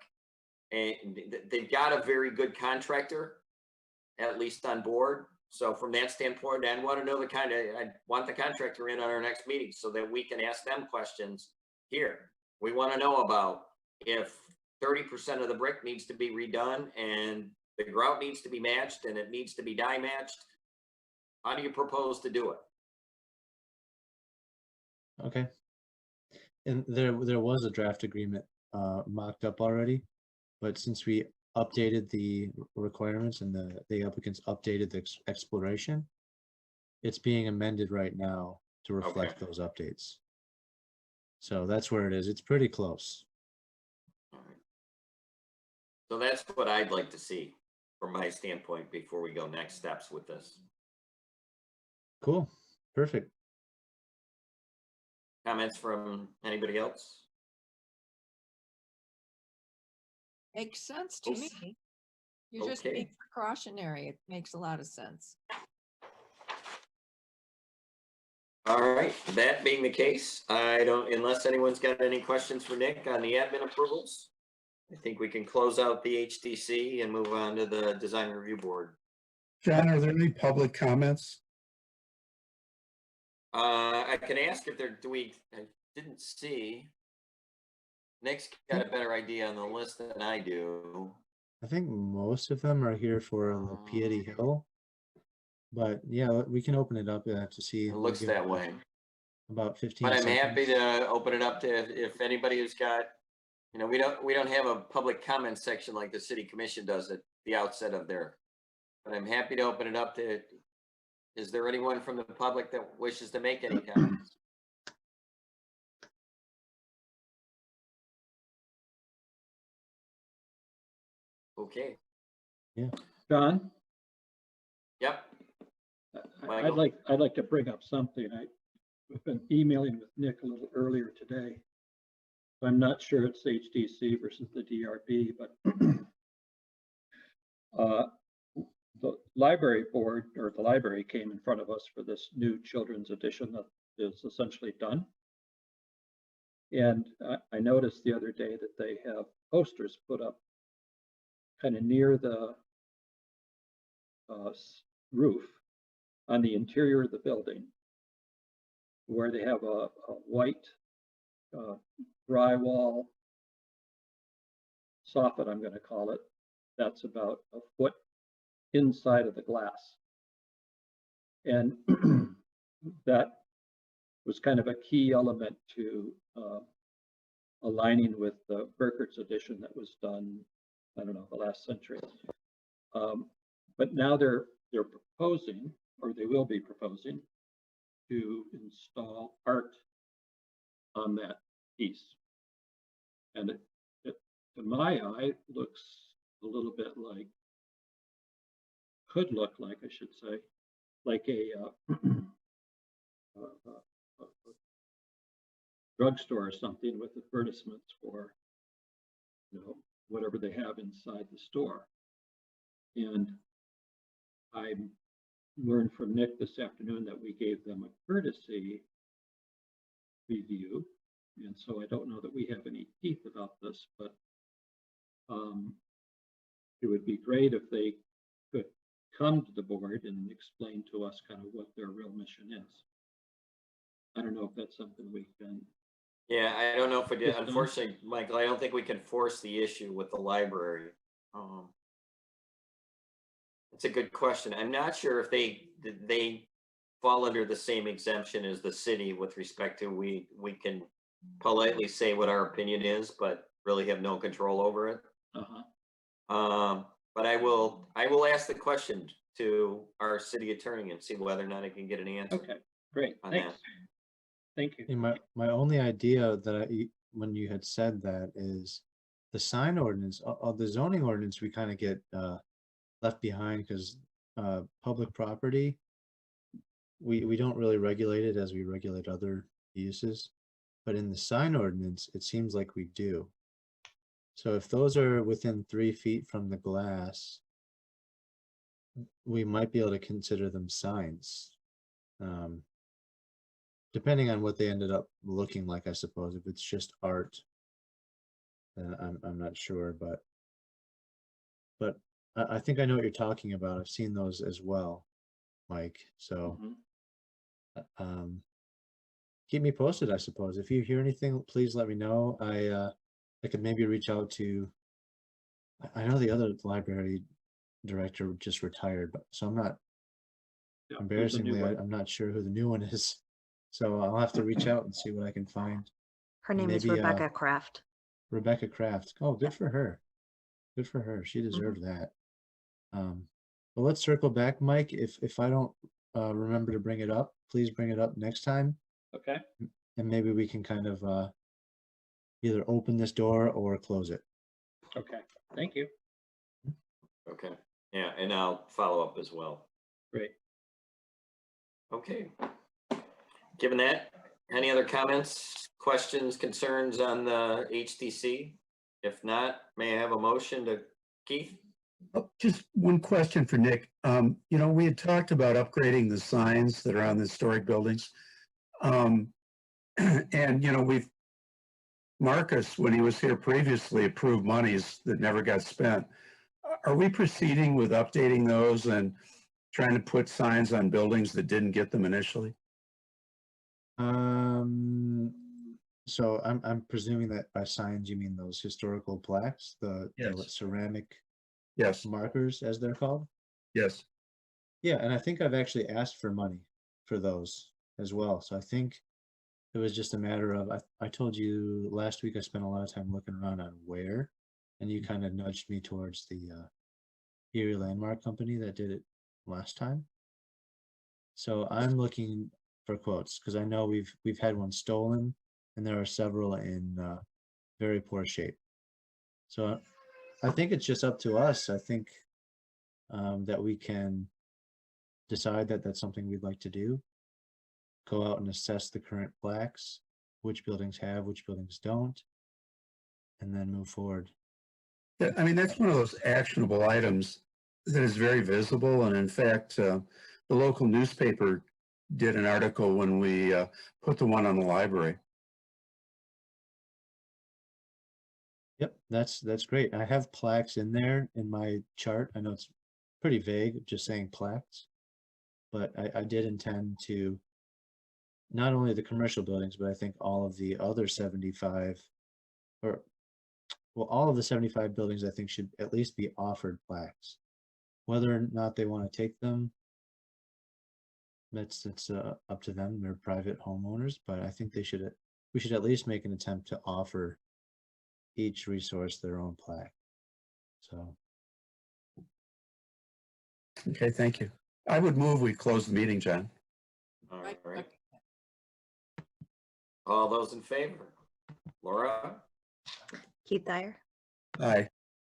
And they've got a very good contractor, at least on board. So from that standpoint, I want the contractor in on our next meeting so that we can ask them questions here. We want to know about if 30% of the brick needs to be redone and the grout needs to be matched and it needs to be die matched. How do you propose to do it? Okay. And there was a draft agreement mocked up already, but since we updated the requirements and the applicants updated the exploration, it's being amended right now to reflect those updates. So that's where it is. It's pretty close. All right. So that's what I'd like to see from my standpoint before we go next steps with this. Cool. Perfect. Comments from anybody else? Makes sense to Oops. me. You're just being Okay. precautionary. It makes a lot of sense. All right, that being the case, unless anyone's got any questions for Nick on the admin approvals, I think we can close out the HDC and move on to the design review board. John, are there any public comments? I can ask if there, I didn't see. Nick's got a better idea on the list than I do. I think most of them are here for the Piety Hill. But yeah, we can open it up. You have to see. It looks that way. About 15 But I'm happy seconds. to open it up to if anybody who's got, you know, we don't have a public comment section like the city commission does at the outset of their. But I'm happy to open it up to, is there anyone from the public that wishes to make any comments? Okay, John, yep, I'd like to bring up something. I've been emailing with Nick a little earlier today. I'm not sure it's HDC versus the DRB, but the library board or the library came in front of us for this new children's edition that is essentially done. And I noticed the other day that they have posters put up kind of near the roof on the interior of the building, where they have a white drywall soffit, I'm going to call it, that's about a foot inside of the glass. And that was kind of a key element to aligning with the Burkert's edition that was done, I don't know, the last century. But now they're proposing, or they will be proposing, to install art on that piece. And it to my eye, looks a little bit like, could look like, I should say, like a drugstore or something with advertisements for, you know, whatever they have inside the store. And I learned from Nick this afternoon that we gave them a courtesy review. And so I don't know that we have any teeth about this, but it would be great if they could come to the board and explain to us kind of what their real mission is. I don't know if that's something we can. yeah, I don't know if we did, unfortunately, Michael, I don't think we can force the issue with the library. It's a good question. I'm not sure if they fall under the same exemption as the city with respect to we can politely say what our opinion is, but really have no control over it. But I will ask the question to our city attorney and see whether or not I can get an answer. Okay, great. On Thanks. Thank you. My only idea that when you had said that is the sign ordinance, the zoning ordinance, we kind of get left behind because public property, we don't really regulate it as we regulate other uses. But in the sign ordinance, it seems like we do. So if those are within 3 feet from the glass, we might be able to consider them signs. Depending on what they ended up looking like, I suppose. If it's just art, I'm not sure, but I think I know what you're talking about. I've seen those as well, Mike. So keep me posted, I suppose. If you hear anything, please let me know. I could maybe reach out to, I know the other library director just retired, but so I'm not, Yeah, there's a new embarrassingly, one. I'm not sure who the new one is. So I'll have to reach out and see what I can find. Her name is Maybe, Rebecca Kraft. Rebecca Kraft. Oh, good for her. Good for her. She deserved that. Well, let's circle back, Mike. If I don't remember to bring it up, please bring it up next time. Okay, And maybe we can kind of either open this door or close it. okay. Thank you. Okay, yeah, and I'll follow up as well. Great. Okay. Given that, any other comments, questions, concerns on the HTC? If not, may I have a motion to Keith? Oh, just one question for Nick. You know, we had talked about upgrading the signs that are on the historic buildings. And, you know, we've Marcus, when he was here previously, approved monies that never got spent. Are we proceeding with updating those and trying to put signs on buildings that didn't get them initially? So I'm presuming that by signs you mean those historical plaques, the Yes. ceramic Yes, markers, as they're called. yes. Yeah, and I think I've actually asked for money for those as well. So I think it was just a matter of, I told you last week I spent a lot of time looking around on where, and you kind of nudged me towards the Erie Landmark Company that did it last time. So I'm looking for quotes because I know we've had one stolen, and there are several in very poor shape. So I think it's just up to us. I think that we can decide that that's something we'd like to do. Go out and assess the current plaques, which buildings have, which buildings don't, and then move forward. Yeah, I mean, that's one of those actionable items that is very visible. And in fact, the local newspaper did an article when we put the one on the library. Yep, that's great. I have plaques in there in my chart. I know it's pretty vague, just saying plaques, but I did intend to not only the commercial buildings, but I think all of the other 75, or well, all of the 75 buildings I think should at least be offered plaques. Whether or not they want to take them, that's up to them. They're private homeowners, but I think we should at least make an attempt to offer each resource their own plaque. So, Okay, thank you. I would move we close the meeting, John. All Right, right. okay. All those in favor? Laura? Keith Dyer, Aye.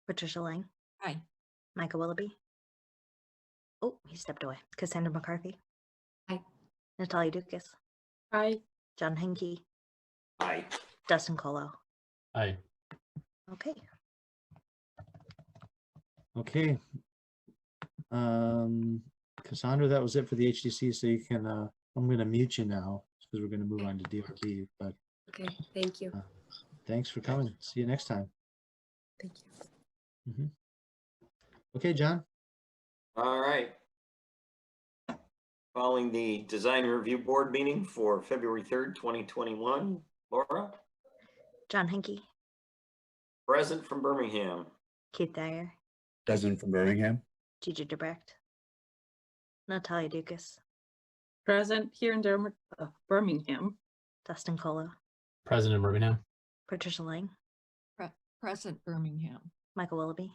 Patricia Lang, Aye. Michael Willoughby. Oh, he stepped away. Cassandra McCarthy. Aye. Natalia Dukas, Hi. John Henke, Aye. Dustin Colo. Aye. Okay. okay. Cassandra, that was it for the HDC. So you can, I'm going to mute you now because we're going to move on to DRB. But Okay, thank you. thanks for coming. See you next time. Thank you. Okay, John. All right. Following the design review board meeting for February 3rd, 2021, Laura, John Henke, present from Birmingham. Keith Dyer, President from Birmingham. Gigi DeBrecht, Natalia Dukas, Present here in Birmingham. Dustin Colo, President Birmingham. Patricia Lang, Present Birmingham. Michael Willoughby,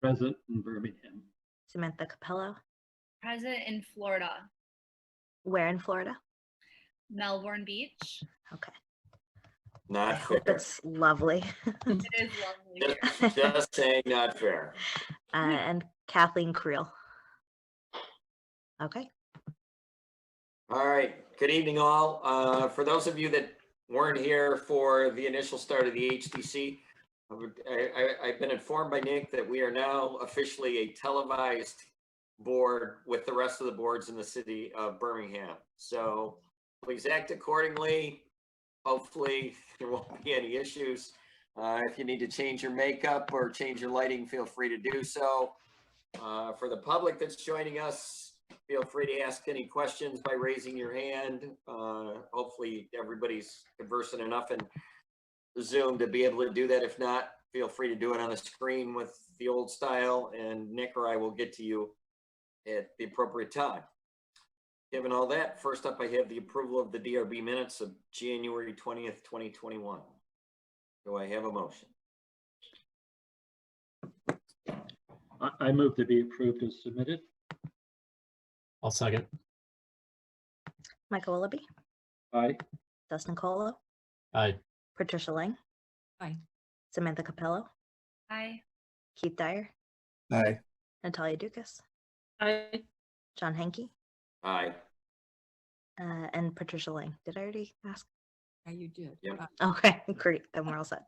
Present in Birmingham. Samantha Capello. Present in Florida, Where in Florida? Melbourne Beach. Okay. Not fair. That's lovely. It is lovely here. Just saying not fair. And Kathleen Creel. Okay. All right. Good evening, all. For those of you that weren't here for the initial start of the HDC, I've been informed by Nick that we are now officially a televised board with the rest of the boards in the city of Birmingham. So please act accordingly. Hopefully there won't be any issues. If you need to change your makeup or change your lighting, feel free to do so. For the public that's joining us, feel free to ask any questions by raising your hand. Hopefully everybody's conversant enough in Zoom to be able to do that. If not, feel free to do it on the screen with the old style, and Nick or I will get to you at the appropriate time. Given all that, first up, I have the approval of the DRB minutes of January 20th, 2021. Do I have a motion? I move to be approved as submitted. I'll second. Michael Willoughby, Aye. Dustin Colo, Aye. Patricia Lang, Aye. Samantha Capello, Hi. Keith Dyer, Aye. Natalia Dukas, Hi. John Henke, Aye. and Patricia Lang. Did I already ask? Yeah, you did. Yep. Okay, great. Then we're all set.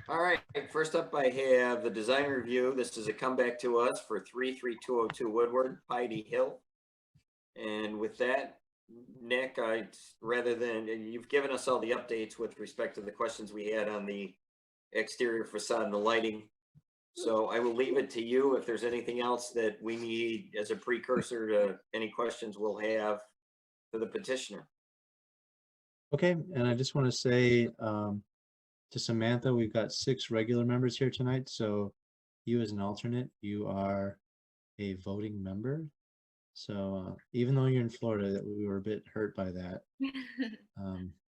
All right, first up, I have the design review. This is a comeback to us for 33202 Woodward, Piety Hill. And with that, Nick, rather than, you've given us all the updates with respect to the questions we had on the exterior facade and the lighting. So I will leave it to you if there's anything else that we need as a precursor to any questions we'll have for the petitioner. Okay, and I just want to say to Samantha, we've got 6 regular members here tonight, so you as an alternate, you are a voting member. So even though you're in Florida, that we were a bit hurt by that,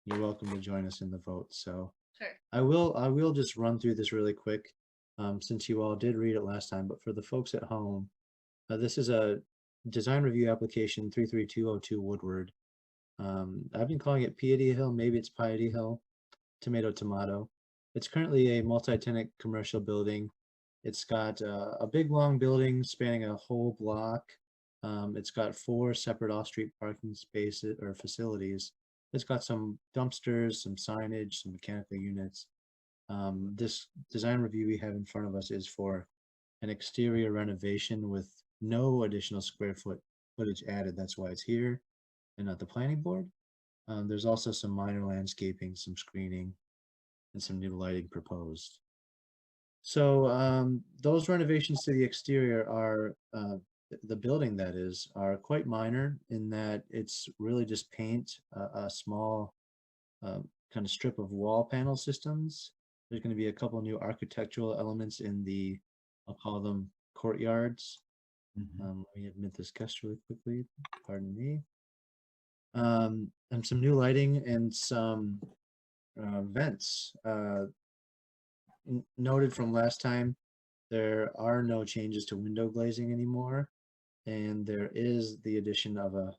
you're welcome to join us in the vote. So Sure. I will just run through this really quick, since you all did read it last time, but for the folks at home, this is a design review application 33202 Woodward. I've been calling it Piety Hill, maybe it's Piety Hill, tomato. It's currently a multi-tenant commercial building. It's got a big long building spanning a whole block. It's got 4 separate off-street parking spaces or facilities. It's got some dumpsters, some signage, some mechanical units. This design review we have in front of us is for an exterior renovation with no additional square footage added. That's why it's here and not the planning board. There's also some minor landscaping, some screening, and some new lighting proposed. So those renovations to the exterior are, the building that is, are quite minor in that it's really just paint, a small kind of strip of wall panel systems. There's going to be a couple new architectural elements in the, I'll call them courtyards. Let me admit this guest really quickly, pardon me. And some new lighting and some vents. Noted from last time, there are no changes to window glazing anymore, and there is the addition of a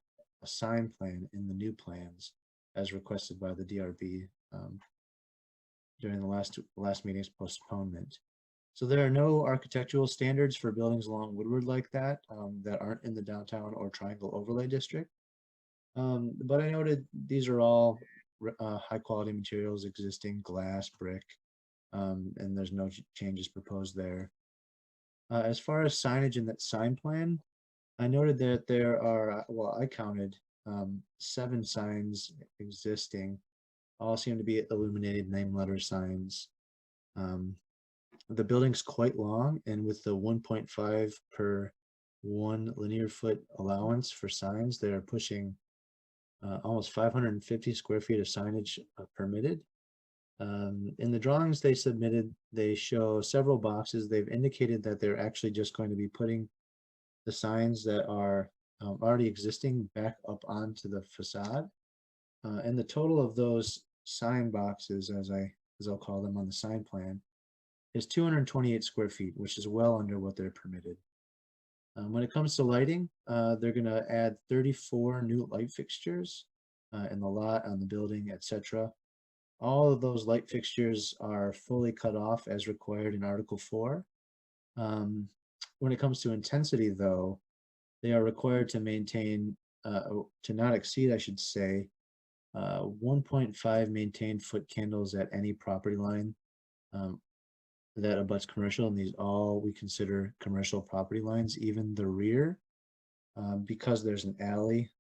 sign plan in the new plans as requested by the DRB during the last meeting's postponement. So there are no architectural standards for buildings along Woodward like that that aren't in the downtown or Triangle Overlay District. But I noted these are all high quality materials, existing glass, brick, and there's no changes proposed there. As far as signage in that sign plan, I noted that there are, well, I counted 7 signs existing. All seem to be illuminated name letter signs. The building's quite long, and with the 1.5 per 1 linear foot allowance for signs, they're pushing almost 550 square feet of signage permitted. In the drawings they submitted, they show several boxes. They've indicated that they're actually just going to be putting the signs that are already existing back up onto the facade. And the total of those sign boxes, as I'll call them on the sign plan, is 228 square feet, which is well under what they're permitted. When it comes to lighting, they're going to add 34 new light fixtures in the lot, on the building, etc. All of those light fixtures are fully cut off as required in Article 4. When it comes to intensity, though, they are required to maintain, to not exceed, I should say, 1.5 maintained foot candles at any property line that abuts commercial, and these all we consider commercial property lines, even the rear, because there's an alley.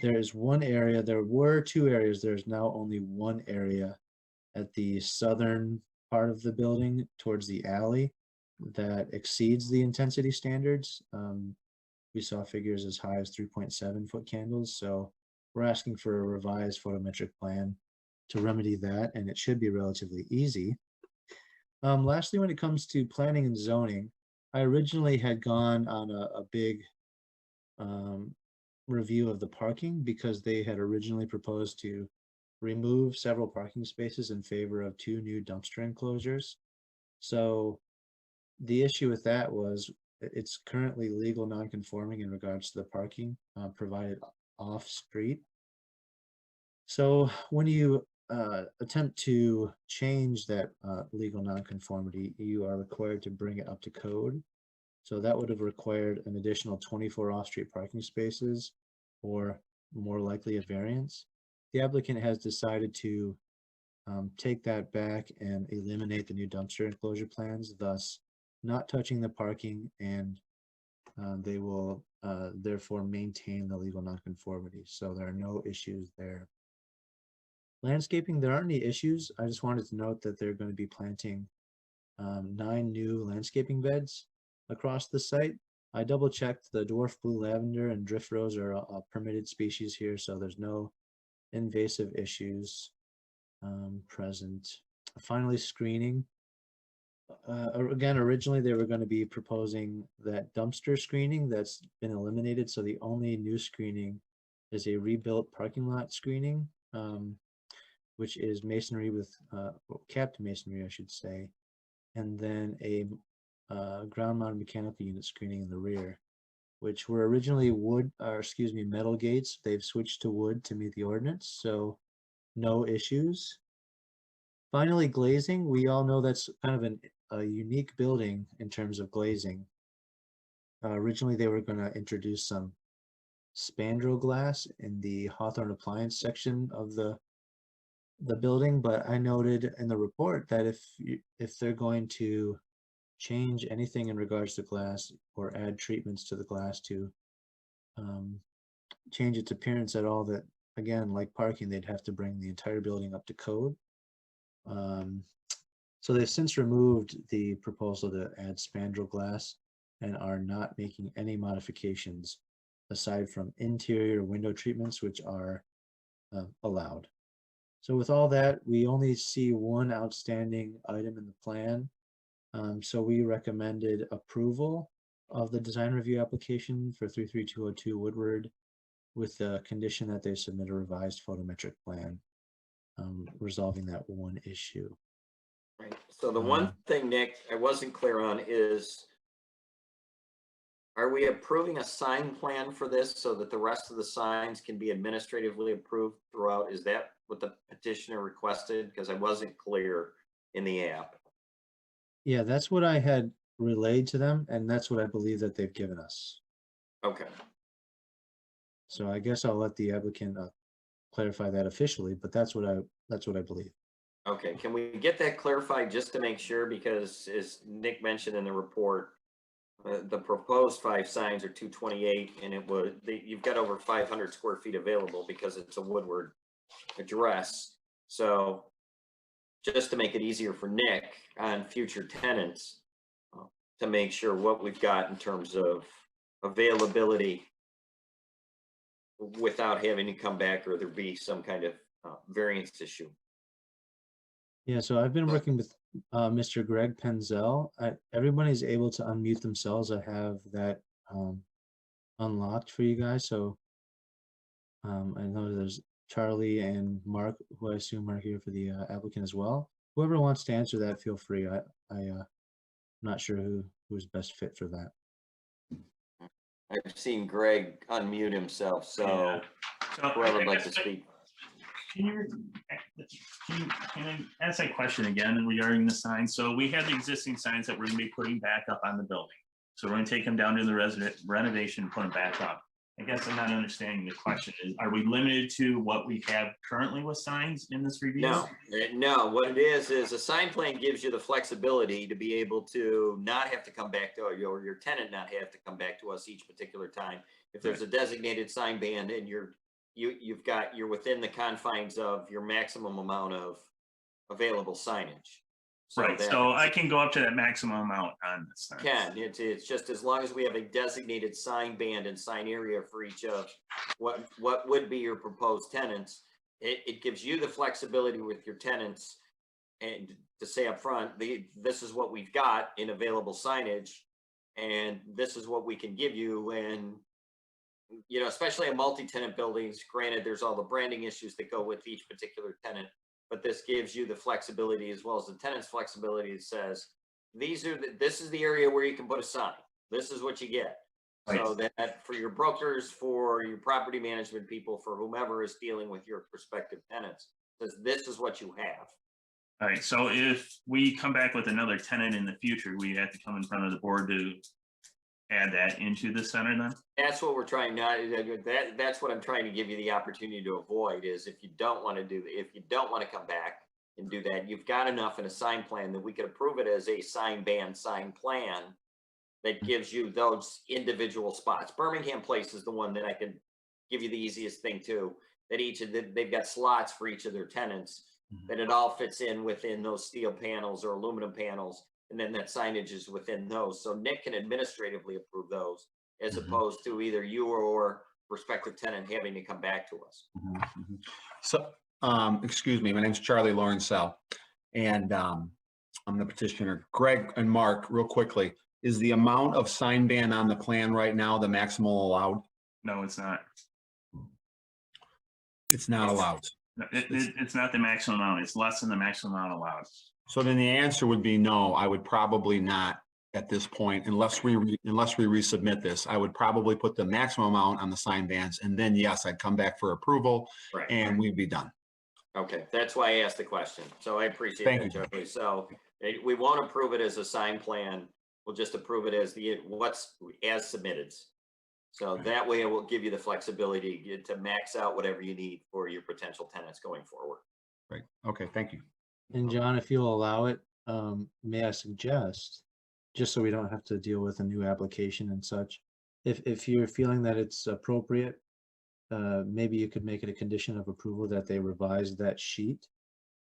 There is one area, there were 2 areas, there's now only one area at the southern part of the building towards the alley that exceeds the intensity standards. We saw figures as high as 3.7 foot candles, so we're asking for a revised photometric plan to remedy that, and it should be relatively easy. Lastly, when it comes to planning and zoning, I originally had gone on a big review of the parking because they had originally proposed to remove several parking spaces in favor of 2 new dumpster enclosures. So the issue with that was it's currently legal non-conforming in regards to the parking provided off street. So when you attempt to change that legal nonconformity, you are required to bring it up to code. So that would have required an additional 24 off-street parking spaces, or more likely a variance. The applicant has decided to take that back and eliminate the new dumpster enclosure plans, thus not touching the parking and they will therefore maintain the legal nonconformity. So there are no issues there. Landscaping, there aren't any issues. I just wanted to note that they're going to be planting 9 new landscaping beds across the site. I double checked, the dwarf blue lavender and drift rose are permitted species here, so there's no invasive issues present. Finally, screening. Again, originally they were going to be proposing that dumpster screening that's been eliminated. So the only new screening is a rebuilt parking lot screening, which is masonry with capped masonry, I should say, and then a ground mounted mechanical unit screening in the rear, which were originally metal gates. They've switched to wood to meet the ordinance, so no issues. Finally, glazing. We all know that's kind of a unique building in terms of glazing. Originally, they were going to introduce some spandrel glass in the Hawthorne appliance section of the building, but I noted in the report that if they're going to change anything in regards to glass or add treatments to the glass to change its appearance at all, that again, like parking, they'd have to bring the entire building up to code. So they've since removed the proposal to add spandrel glass and are not making any modifications aside from interior window treatments, which are allowed. So with all that, we only see one outstanding item in the plan. So we recommended approval of the design review application for 33202 Woodward with the condition that they submit a revised photometric plan, resolving that one issue. Right. So the one thing, Nick, I wasn't clear on is, are we approving a sign plan for this so that the rest of the signs can be administratively approved throughout? Is that what the petitioner requested? Because I wasn't clear in the app. Yeah, that's what I had relayed to them, and that's what I believe that they've given us. Okay. So I guess I'll let the applicant clarify that officially, but that's what I believe. Okay, can we get that clarified just to make sure? Because as Nick mentioned in the report, the proposed 5 signs are 228, and you've got over 500 square feet available because it's a Woodward address. So just to make it easier for Nick on future tenants, to make sure what we've got in terms of availability without having to come back or there be some kind of variance issue. Yeah, so I've been working with Mr. Greg Penzel. Everybody's able to unmute themselves. I have that unlocked for you guys. So I know there's Charlie and Mark, who I assume are here for the applicant as well. Whoever wants to answer that, feel free. I'm not sure who's best fit for that. I've seen Greg unmute himself, so Yeah. So whoever would I like to guess speak. Can I ask that question again regarding the signs? So we have the existing signs that we're going to be putting back up on the building. So we're going to take them down to the renovation and put them back up. I guess I'm not understanding the question. Are we limited to what we have currently with signs in this review? No, what it is a sign plan gives you the flexibility to be able to not have to come back to, or your tenant not have to come back to us each particular time. If there's a designated sign band and you're within the confines of your maximum amount of available signage. Right, so I can go up to that maximum amount on this sign. It's just as long as we have a designated sign band and sign area for each of what would be your proposed tenants, it gives you the flexibility with your tenants and to say up front, this is what we've got in available signage, and this is what we can give you. And especially in multi-tenant buildings, granted, there's all the branding issues that go with each particular tenant, but this gives you the flexibility as well as the tenant's flexibility. It says, this is the area where you can put a sign. This is what you get. Right. So that for your brokers, for your property management people, for whomever is dealing with your prospective tenants, says this is what you have. All right, so if we come back with another tenant in the future, we have to come in front of the board to add that into the center then? That's what we're trying that's what I'm trying to give you the opportunity to avoid, is if you don't want to come back and do that, you've got enough in a sign plan that we could approve it as a sign ban sign plan that gives you those individual spots. Birmingham Place is the one that I could give you the easiest thing too, that they've got slots for each of their tenants, that it all fits in within those steel panels or aluminum panels, and then that signage is within those. So Nick can administratively approve those, as opposed to either you or prospective tenant having to come back to us. So, excuse me, my name's Charlie Lawrencell, and I'm the petitioner. Greg and Mark, real quickly, is the amount of sign ban on the plan right now the maximum allowed? No, it's not. It's not allowed. No, it's not the maximum amount. It's less than the maximum amount allowed. So then the answer would be no, I would probably not at this point, unless we resubmit this. I would probably put the maximum amount on the sign bans, and then yes, I'd come back for approval Right. and we'd be done. Okay, that's why I asked the question. So I appreciate Thank that, you. Joey. So we won't approve it as a sign plan. We'll just approve it as what's as submitted. So that way it will give you the flexibility to max out whatever you need for your potential tenants going forward. Right. Okay, thank you. And John, if you'll allow it, may I suggest, just so we don't have to deal with a new application and such, if you're feeling that it's appropriate, maybe you could make it a condition of approval that they revise that sheet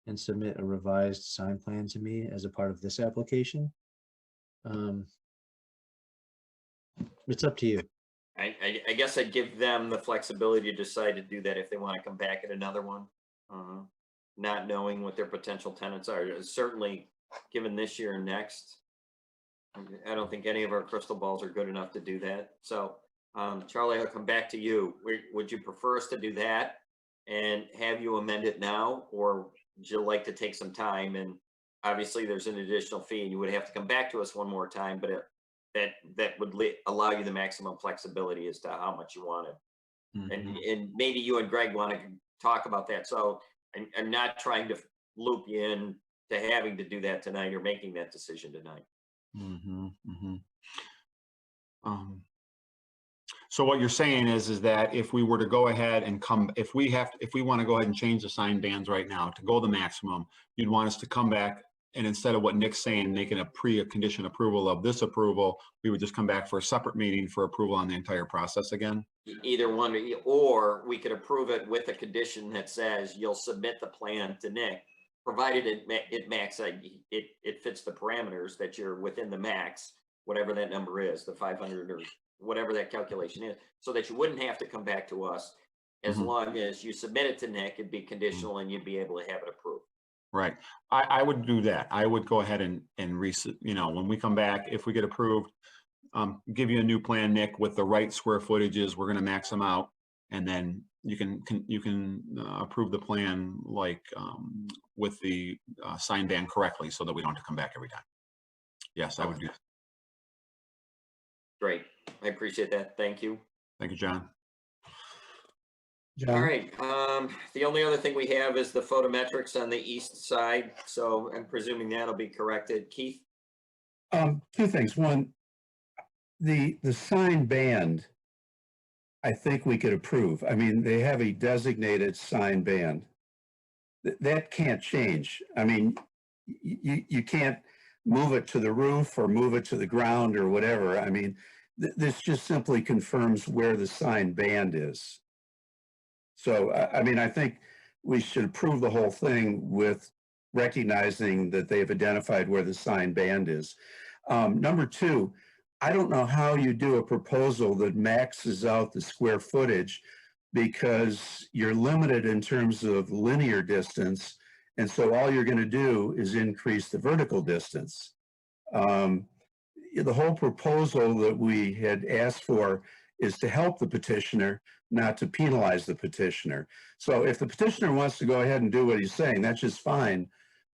and submit a revised sign plan to me as a part of this application. It's up to you. I guess I'd give them the flexibility to decide to do that if they want to come back at another one. Not knowing what their potential tenants are. Certainly, given this year and next, I don't think any of our crystal balls are good enough to do that. So, Charlie, I'll come back to you. Would you prefer us to do that and have you amend it now, or would you like to take some time? And obviously, there's an additional fee, and you would have to come back to us one more time, but that would allow you the maximum flexibility as to how much you want it. And maybe you and Greg want to talk about that. So I'm not trying to loop you in to having to do that tonight or making that decision tonight. So what you're saying is that if we were to go ahead and if we want to go ahead and change the sign bans right now to go the maximum, you'd want us to come back, and instead of what Nick's saying, making a condition approval of this approval, we would just come back for a separate meeting for approval on the entire process again? Either one, or we could approve it with a condition that says you'll submit the plan to Nick, provided it fits the parameters that you're within the max, whatever that number is, the 500 or whatever that calculation is, so that you wouldn't have to come back to us. As long as you submit it to Nick, it'd be conditional and you'd be able to have it approved. Right. I would do that. I would go ahead and when we come back, if we get approved, give you a new plan, Nick, with the right square footages. We're going to max them out, and then you can approve the plan like with the sign ban correctly, so that we don't have to come back every time. Yes, I would do that. Great. I appreciate that. Thank you. Thank you, John. All right. The only other thing we have is the photometrics on the east side. So I'm presuming that'll be corrected. Keith? Two things. One, the sign band, I think we could approve. I mean, they have a designated sign band. That can't change. I mean, you can't move it to the roof or move it to the ground or whatever. I mean, this just simply confirms where the sign band is. So, I mean, I think we should approve the whole thing with recognizing that they've identified where the sign band is. Number two, I don't know how you do a proposal that maxes out the square footage, because you're limited in terms of linear distance. And so all you're going to do is increase the vertical distance. The whole proposal that we had asked for is to help the petitioner, not to penalize the petitioner. So if the petitioner wants to go ahead and do what he's saying, that's just fine.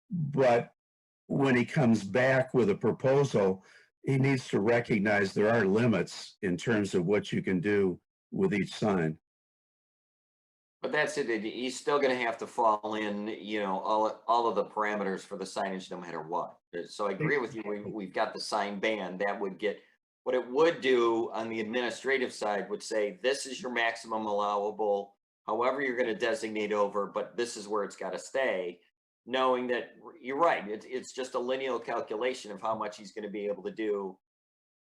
But when he comes back with a proposal, he needs to recognize there are limits in terms of what you can do with each sign. But that's it. He's still going to have to fall in, all of the parameters for the signage, no matter what. So I agree with you. We've got the sign ban that would get, what it would do on the administrative side would say, this is your maximum allowable, however you're going to designate over, but this is where it's got to stay, knowing that you're right. It's just a lineal calculation of how much he's going to be able to do,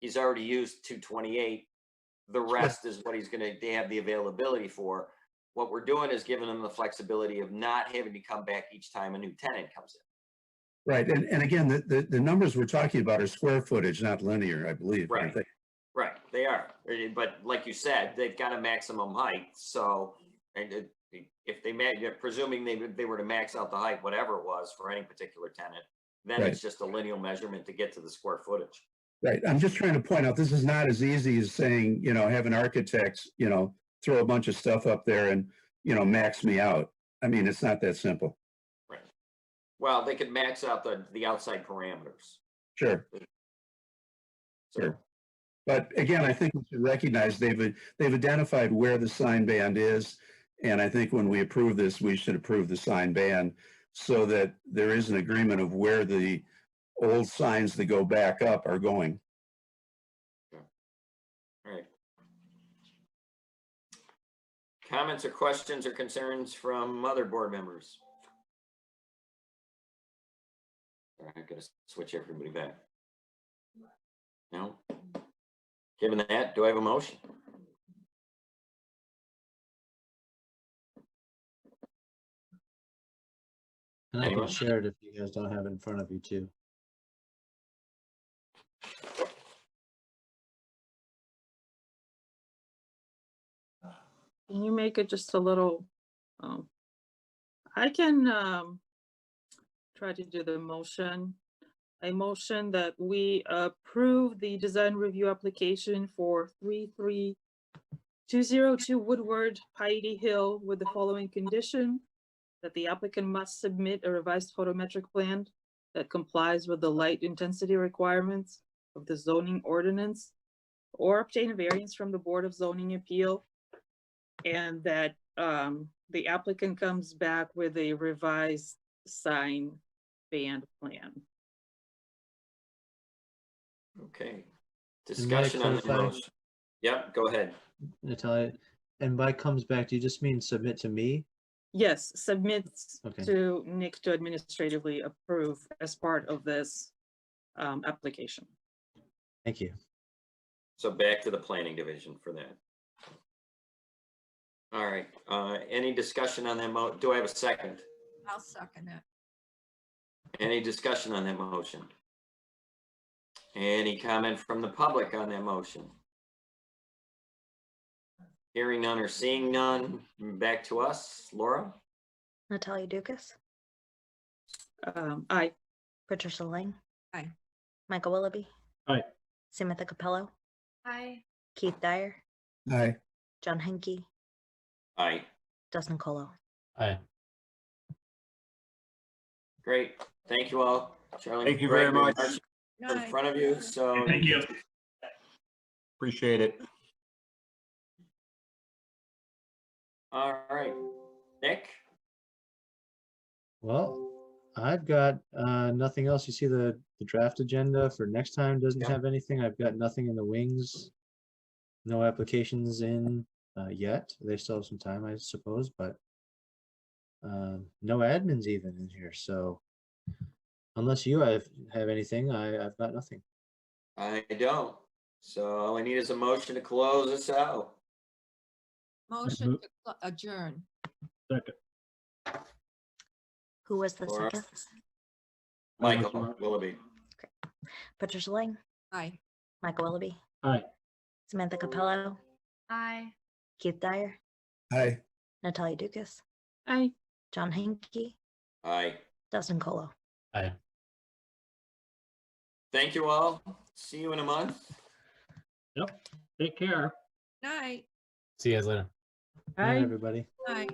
he's already used 228. The rest is what they have the availability for. What we're doing is giving them the flexibility of not having to come back each time a new tenant comes in. Right, and again, the numbers we're talking about are square footage, not linear, I believe. aren't Right. they? Right, they are. But like you said, they've got a maximum height, so, and if presuming they were to max out the height, whatever it was for any particular tenant, then Right. it's just a lineal measurement to get to the square footage. Right, I'm just trying to point out, this is not as easy as saying, have an architect, throw a bunch of stuff up there and, max me out. I mean, it's not that simple. Right. Well, they could max out the outside parameters. Sure, So, sure. But again, I think we should recognize they've identified where the sign band is. And I think when we approve this, we should approve the sign band so that there is an agreement of where the old signs that go back up are going. all right. Comments or questions or concerns from other board members? All right, I gotta switch everybody back. No? Given that, do I have a motion? And I Anyone? can share it if you guys don't have it in front of you too. Can you make it just a little, I can try to do the motion. A motion that we approve the design review application for 33202 Woodward Piety Hill with the following condition: that the applicant must submit a revised photometric plan that complies with the light intensity requirements of the zoning ordinance, or obtain a variance from the Board of Zoning Appeal, and that the applicant comes back with a revised sign band plan. Okay. And may I Discussion on the clarify? motion. Yep, go ahead. Natalia, and by comes back, do you just mean submit to me? Yes, submits Okay. to Nick to administratively approve as part of this application. Thank you. So back to the planning division for that. All right, any discussion on that do I have a second? I'll second it. Any discussion on that motion? Any comment from the public on that motion? Hearing none or seeing none, back to us, Laura? Natalia Dukas, Aye. Patricia Lang. Aye. Michael Willoughby. Aye. Samantha Capello, Hi. Keith Dyer, Aye. John Henke, Aye, Dustin Colo. Aye. great, thank you all. Charlie. Thank you very Greg, much. In front of you, so. Thank you. Appreciate it. All right, Nick? Well, I've got nothing else. You see the draft agenda for next time doesn't Yep. have anything. I've got nothing in the wings. No applications in yet. They still have some time, I suppose, but no admins even in here. So unless you have anything, I've got nothing. I don't. So all I need is a motion to close us out. Motion to adjourn. Second. Who was the Laura? second? Michael Willoughby. Patricia Lang, Aye. Michael Willoughby, Aye. Samantha Capello, Hi. Keith Dyer, Aye. Natalia Dukas, Aye. John Henke, Aye. Dustin Colo. Aye. Thank you all. See you in a month. Yep. Take care. Night. See you guys later. All right, Aye. everybody. Night.